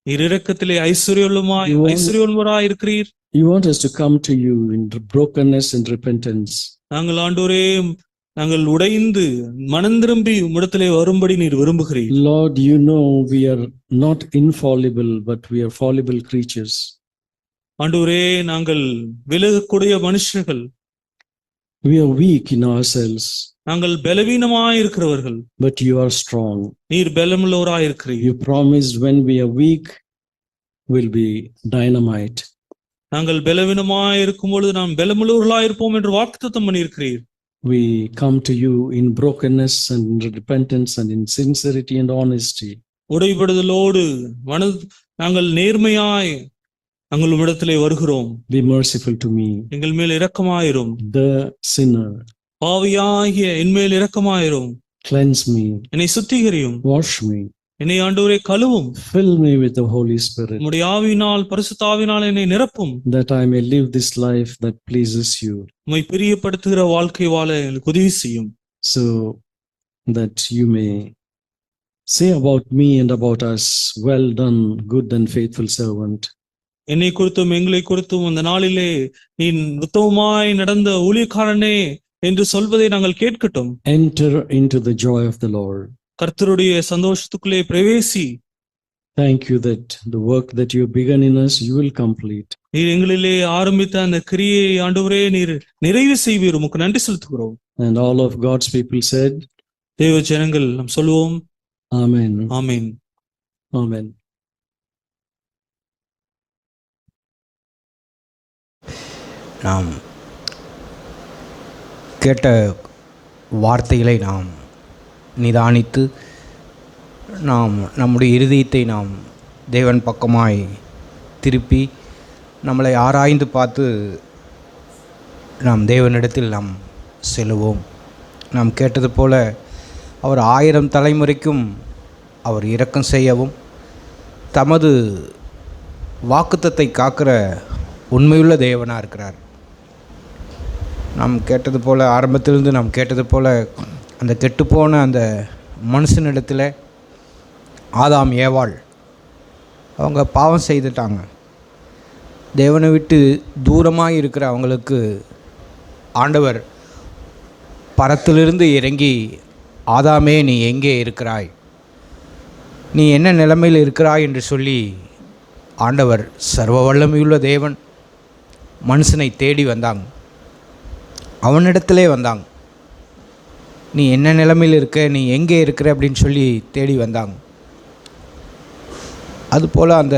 நீர் இரக்கத்திலே ஐஸ்வர்யமுள்ளவராய் இருக்கிறீர். You want us to come to you in brokenness and repentance. நாங்கள் ஆண்டவரே, நாங்கள் உடைந்து மனம் திரும்பி உம்மிடத்திலே வரும்படி நீர் விரும்புகிறீர். Lord, you know we are not infallible, but we are fallible creatures. ஆண்டவரே, நாங்கள் விலகக்கூடிய மனுஷர்கள். We are weak in ourselves. நாங்கள் பலவீனமாய் இருக்கிறவர்கள். But you are strong. நீர் பலமுள்ளவராய் இருக்கிறீர். You promised when we are weak, we'll be dynamite. நாங்கள் பலவீனமாய் இருக்கும் பொழுது நாம் பலமுள்ளவர்களாய் இருப்போம் என்று வாக்குத்தத்தம் பண்ணியிருக்கிறீர். We come to you in brokenness and in repentance and in sincerity and honesty. உடைபடுதலோடு நாங்கள் நேர்மையாய் நாங்கள் உம்மிடத்திலே வருகிறோம். Be merciful to me, எங்கள் மேல் இரக்கமாயிரும். the sinner. பாவியாகிய என் மேல் இரக்கமாயிரும். Cleanse me, என்னை சுத்திகரியும். wash me, என்னை ஆண்டவரே கழுவும். fill me with the Holy Spirit, உம்முடைய ஆவியினால், பரிசுத்த ஆவியினால் என்னை நிரப்பும். that I may live this life that pleases you. உம்மை பிரியப்படுத்துகிற வாழ்க்கை வாழ எனக்கு உதவி செய்யும். So that you may say about me and about us, well done, good and faithful servant. என்னை குறித்தும் எங்களை குறித்தும் அந்த நாளிலே நீ உத்தமமாய் நடந்த ஊழியக்காரனே என்று சொல்வதை நாங்கள் கேட்கட்டும். Enter into the joy of the Lord. கர்த்தருடைய சந்தோஷத்துக்குள்ளே பிரவேசி. Thank you that the work that you have begun in us, you will complete. நீர் எங்களிலே ஆரம்பித்த அந்த கிரியை ஆண்டவரே நீர் நிறைவு செய்வீர். உமக்கு நன்றி செலுத்துகிறோம். And all of God's people said, தேவ ஜனங்கள் நாம் சொல்லுவோம், Amen. ஆமென். Amen. நாம் கேட்ட வார்த்தைகளை நாம் நிதானித்து நாம் நம்முடைய இருதயத்தை நாம் தேவன் பக்கமாய் திருப்பி நம்மளை ஆராய்ந்து பார்த்து நாம் தேவனிடத்தில் நாம் செல்லுவோம். நாம் கேட்டது போல அவர் 1000 தலைமுறைக்கும் அவர் இரக்கம் செய்யவும் தமது வாக்குத்தத்தை காக்கிற உண்மையுள்ள தேவனாக இருக்கிறார். நாம் கேட்டது போல் ஆரம்பத்திலிருந்து நாம் கேட்டது போல் அந்த கெட்டுப்போன அந்த மனுஷனிடத்தில் ஆதாம் ஏவாள் அவங்க பாவம் செய்துட்டாங்க. தேவனை விட்டு தூரமாக இருக்கிற அவங்களுக்கு ஆண்டவர் பரத்திலிருந்து இறங்கி, ஆதாமே நீ எங்கே இருக்கிறாய், நீ என்ன நிலைமையில் இருக்கிறாய் என்று சொல்லி ஆண்டவர் சர்வ வல்லமையுள்ள தேவன் மனுஷனை தேடி வந்தாங்க. அவனிடத்திலே வந்தாங்க. நீ என்ன நிலைமையில் இருக்க, நீ எங்கே இருக்கிற அப்படின்னு சொல்லி தேடி வந்தாங்க. அதுபோல் அந்த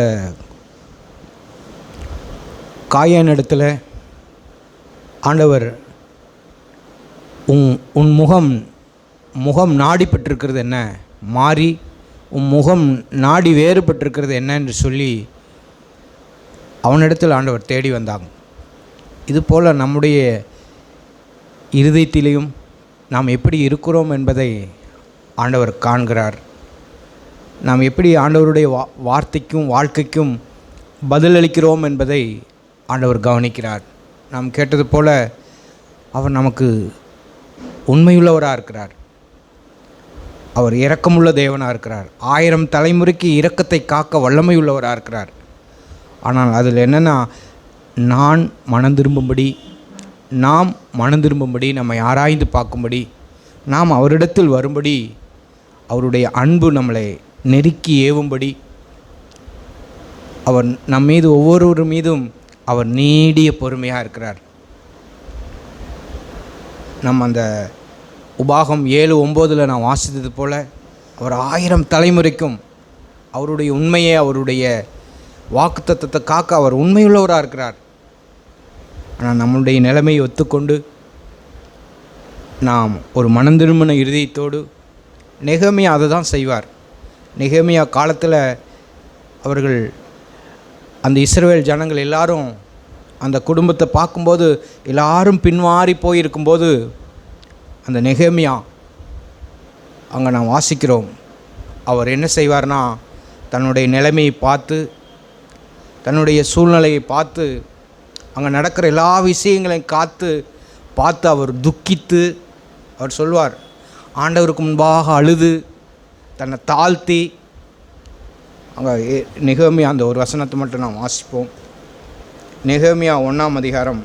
காயன் இடத்துல ஆண்டவர் உன் முகம் நாடிப்பட்டிருக்கிறது என்ன, மாறி உன் முகம் நாடி வேறுபட்டிருக்கிறது என்ன என்று சொல்லி அவனிடத்தில் ஆண்டவர் தேடி வந்தாங்க. இதுபோல் நம்முடைய இருதயத்திலேயும் நாம் எப்படி இருக்கிறோம் என்பதை ஆண்டவர் காண்கிறார். நாம் எப்படி ஆண்டவருடைய வார்த்தைக்கும் வாழ்க்கைக்கும் பதிலளிக்கிறோம் என்பதை ஆண்டவர் கவனிக்கிறார். நாம் கேட்டது போல அவர் நமக்கு உண்மையுள்ளவராக இருக்கிறார். அவர் இரக்கமுள்ள தேவனாக இருக்கிறார். 1000 தலைமுறைக்கு இரக்கத்தை காக்க வல்லமையுள்ளவராக இருக்கிறார். ஆனால் அதில் என்னென்னா, நாம் மனம் திரும்பும்படி நம்மை ஆராய்ந்து பார்க்கும்படி, நாம் அவரிடத்தில் வரும்படி, அவருடைய அன்பு நம்மளை நெருக்கி ஏவும்படி, அவர் நம் மீது ஒவ்வொருவர் மீதும் அவர் நீடிய பொறுமையாக இருக்கிறார். நம்ம அந்த உபாகம் 7:9 நான் வாசித்தது போல் அவர் 1000 தலைமுறைக்கும் அவருடைய உண்மையை, அவருடைய வாக்குத்தத்தத்தை காக்க அவர் உண்மையுள்ளவராக இருக்கிறார். ஆனால் நம்மளுடைய நிலைமையை ஒத்துக்கொண்டு நாம் ஒரு மனந்திரும்பின இருதயத்தோடு, நெகேமியா அதை தான் செய்வார். நெகேமியா காலத்தில் அவர்கள் அந்த இஸ்ரவேல் ஜனங்கள் எல்லாரும் அந்த குடும்பத்தை பார்க்கும்போது எல்லாரும் பின்வாரி போயிருக்கும்போது அந்த நெகேமியா அங்கே நான் வாசிக்கிறோம், அவர் என்ன செய்வார்னா, தன்னுடைய நிலைமையை பார்த்து, தன்னுடைய சூழ்நிலையை பார்த்து, அங்கே நடக்கிற எல்லா விஷயங்களையும் பார்த்து அவர் துக்கித்து, அவர் சொல்வார், ஆண்டவருக்கு முன்பாக அழுது தன்னை தாழ்த்தி, அங்கே நெகேமியா அந்த ஒரு வசனத்தை மட்டும் நாம் வாசிப்போம். நெகேமியா 1ஆம் அதிகாரம்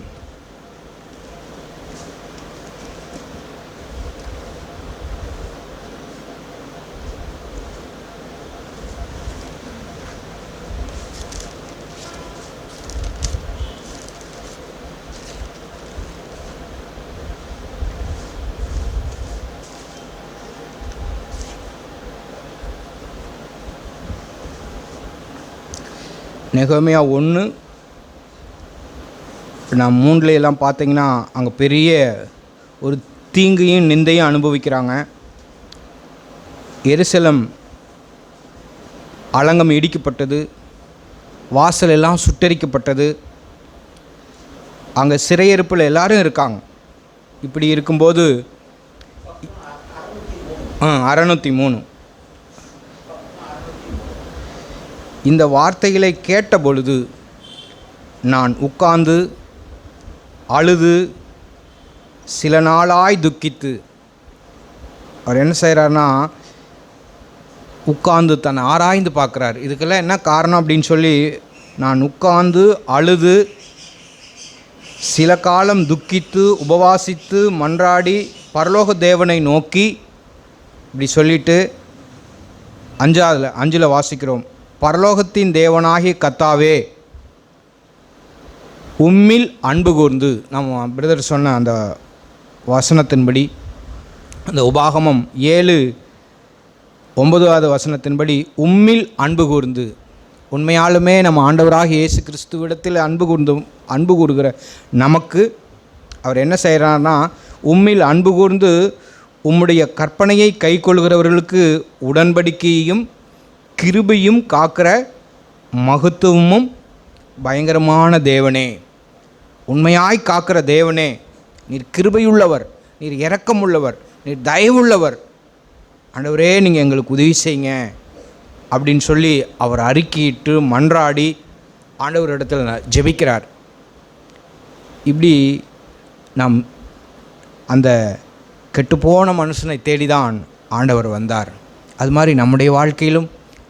1 நான் 3 எல்லாம் பார்த்தீங்கன்னா அங்கே பெரிய ஒரு தீங்கையும் நிந்தையும் அனுபவிக்கிறாங்க. எருசலேம் அலங்கம் இடிக்கப்பட்டது, வாசல் எல்லாம் சுட்டெரிக்கப்பட்டது, அங்கே சிறையிருப்பில் எல்லாரும் இருக்காங்க. இப்படி இருக்கும்போது 603 இந்த வார்த்தைகளை கேட்ட பொழுது நான் உட்கார்ந்து அழுது சில நாளாய் துக்கித்து, அவர் என்ன செய்கிறார்னா, உட்கார்ந்து தன்னை ஆராய்ந்து பார்க்குறார். இதுக்கெல்லாம் என்ன காரணம் அப்படின்னு சொல்லி, நான் உட்கார்ந்து அழுது சில காலம் துக்கித்து உபவாசித்து மன்றாடி பரலோக தேவனை நோக்கி, இப்படி சொல்லிட்டு 5 வாசிக்கிறோம், பரலோகத்தின் தேவனாகிய கர்த்தாவே, உம்மில் அன்பு கூர்ந்து, நம்ம பிரதர் சொன்ன அந்த வசனத்தின்படி அந்த உபாகமம் 7:9 வசனத்தின்படி உம்மில் அன்பு கூர்ந்து, உண்மையாலுமே நம்ம ஆண்டவராக இயேசு கிறிஸ்துவிடத்தில் அன்பு கூறுகிற நமக்கு அவர் என்ன செய்கிறார்னா, உம்மில் அன்பு கூர்ந்து உம்முடைய கற்பனையை கைக்கொள்கிறவர்களுக்கு உடன்படிக்கையையும் கிருபையும் காக்கிற மகத்துவமும் பயங்கரமான தேவனே, உண்மையாய் காக்கிற தேவனே, நீர் கிருபையுள்ளவர், நீர் இரக்கமுள்ளவர், நீர் தயவுள்ளவர், ஆண்டவரே நீங்கள் எங்களுக்கு உதவி செய்யுங்க அப்படின்னு சொல்லி அவர் அறிக்கையிட்டு மன்றாடி ஆண்டவரிடத்தில் ஜெபிக்கிறார். இப்படி நாம் அந்த கெட்டுப்போன மனுஷனை தேடிதான் ஆண்டவர் வந்தார். அது மாதிரி நம்முடைய வாழ்க்கையிலும்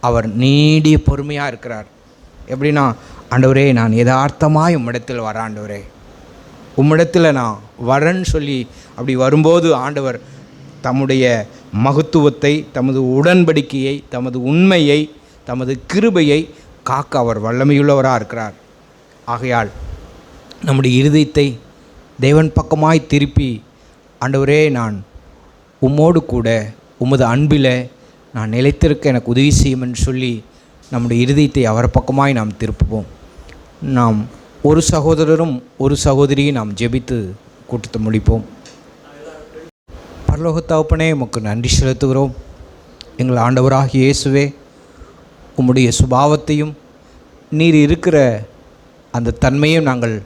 அவர் நீடிய பொறுமையாக இருக்கிறார். எப்படின்னா, ஆண்டவரே நான் யதார்த்தமாய் உம்மிடத்தில் வர, ஆண்டவரே உம்மிடத்தில் நான் வரேன்னு சொல்லி அப்படி வரும்போது ஆண்டவர் தம்முடைய மகத்துவத்தை, தமது உடன்படிக்கையை, தமது உண்மையை, தமது கிருபையை காக்க அவர் வல்லமையுள்ளவராக இருக்கிறார். ஆகையால் நம்முடைய இருதயத்தை தேவன் பக்கமாய் திருப்பி, ஆண்டவரே நான் உம்மோடு கூட உமது அன்பில் நான் நிலைத்திருக்க எனக்கு உதவி செய்யும் என்று சொல்லி நம்முடைய இருதயத்தை அவர் பக்கமாய் நாம் திருப்புவோம். நாம் ஒரு சகோதரரும் ஒரு சகோதரியும் நாம் ஜெபித்து கூட்டத்தை முடிப்போம். பரலோக தகப்பனே, உமக்கு நன்றி செலுத்துகிறோம். எங்கள் ஆண்டவராகிய இயேசுவே, உம்முடைய சுபாவத்தையும் நீர் இருக்கிற அந்த தன்மையும் நாங்கள்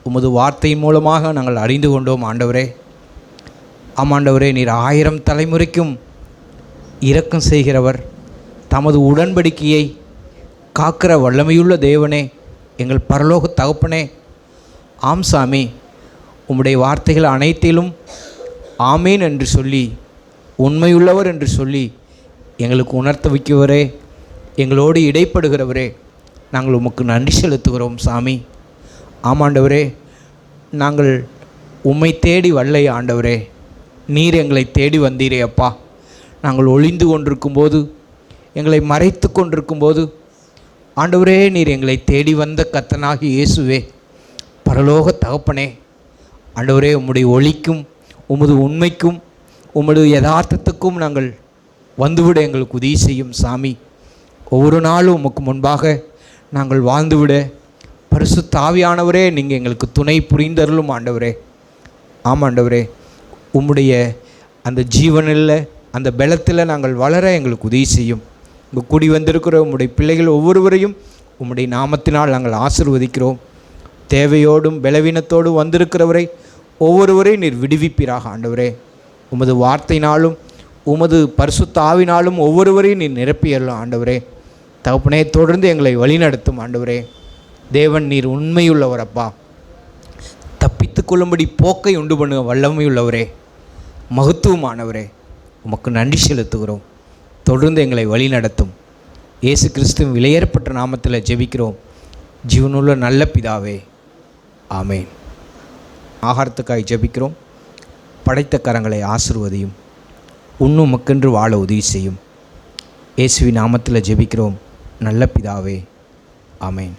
உமது வார்த்தையின் மூலமாக நாங்கள் அறிந்து கொண்டோம். ஆண்டவரே, ஆமாண்டவரே, நீர் 1000 தலைமுறைக்கும் இரக்கம் செய்கிறவர், தமது உடன்படிக்கையை காக்கிற வல்லமையுள்ள தேவனே, எங்கள் பரலோக தகப்பனே, ஆம் சாமி, உம்முடைய வார்த்தைகள் அனைத்திலும் ஆமீன் என்று சொல்லி, உண்மையுள்ளவர் என்று சொல்லி எங்களுக்கு உணர்த்த வைக்கிறவரே, எங்களோடு இடைப்படுகிறவரே, நாங்கள் உமக்கு நன்றி செலுத்துகிறோம் சாமி. ஆமாண்டவரே, நாங்கள் உம்மை தேடி வல்லை ஆண்டவரே, நீர் எங்களை தேடி வந்தீரே அப்பா. நாங்கள் ஒளிந்து கொண்டிருக்கும்போது, எங்களை மறைத்து கொண்டிருக்கும்போது, ஆண்டவரே நீர் எங்களை தேடி வந்த கர்த்தனாகி இயேசுவே, பரலோக தகப்பனே, ஆண்டவரே உம்முடைய ஒளிக்கும் உமது உண்மைக்கும் உமது யதார்த்தத்துக்கும் நாங்கள் வந்துவிட எங்களுக்கு உதவி செய்யும் சாமி. ஒவ்வொரு நாளும் உமக்கு முன்பாக நாங்கள் வாழ்ந்துவிட பரிசுத்த ஆவியானவரே நீங்கள் எங்களுக்கு துணை புரிந்தருளும் ஆண்டவரே. ஆமாண்டவரே, உம்முடைய அந்த ஜீவனில் அந்த பலத்தில் நாங்கள் வளர எங்களுக்கு உதவி செய்யும். இங்கே கூடி வந்திருக்கிற உம்முடைய பிள்ளைகள் ஒவ்வொருவரையும் உம்முடைய நாமத்தினால் நாங்கள் ஆசீர்வதிக்கிறோம். தேவையோடும் பலவீனத்தோடும் வந்திருக்கிறவரை ஒவ்வொருவரையும் நீர் விடுவிப்பீராக ஆண்டவரே. உமது வார்த்தையினாலும் உமது பரிசுத்த ஆவினாலும் ஒவ்வொருவரையும் நீர் நிரப்பியறலாம் ஆண்டவரே. தகப்பனே, தொடர்ந்து எங்களை வழிநடத்தும் ஆண்டவரே. தேவன் நீர் உண்மையுள்ளவர் அப்பா. தப்பித்து கொள்ளும்படி போக்கை உண்டு பண்ணுங்க வல்லமையுள்ளவரே, மகத்துவமானவரே, உமக்கு நன்றி செலுத்துகிறோம். தொடர்ந்து எங்களை வழி நடத்தும். இயேசு கிறிஸ்துவின் விலையேறப்பட்ட நாமத்தில் ஜெபிக்கிறோம் ஜீவனுள்ள நல்ல பிதாவே, ஆமேன். ஆகாரத்துக்காய் ஜெபிக்கிறோம். படைத்த கரங்களை ஆசீர்வதியும், உன்னும் மக்கென்று வாழ உதவி செய்யும். இயேசுவின் நாமத்தில் ஜெபிக்கிறோம் நல்ல பிதாவே, ஆமேன்.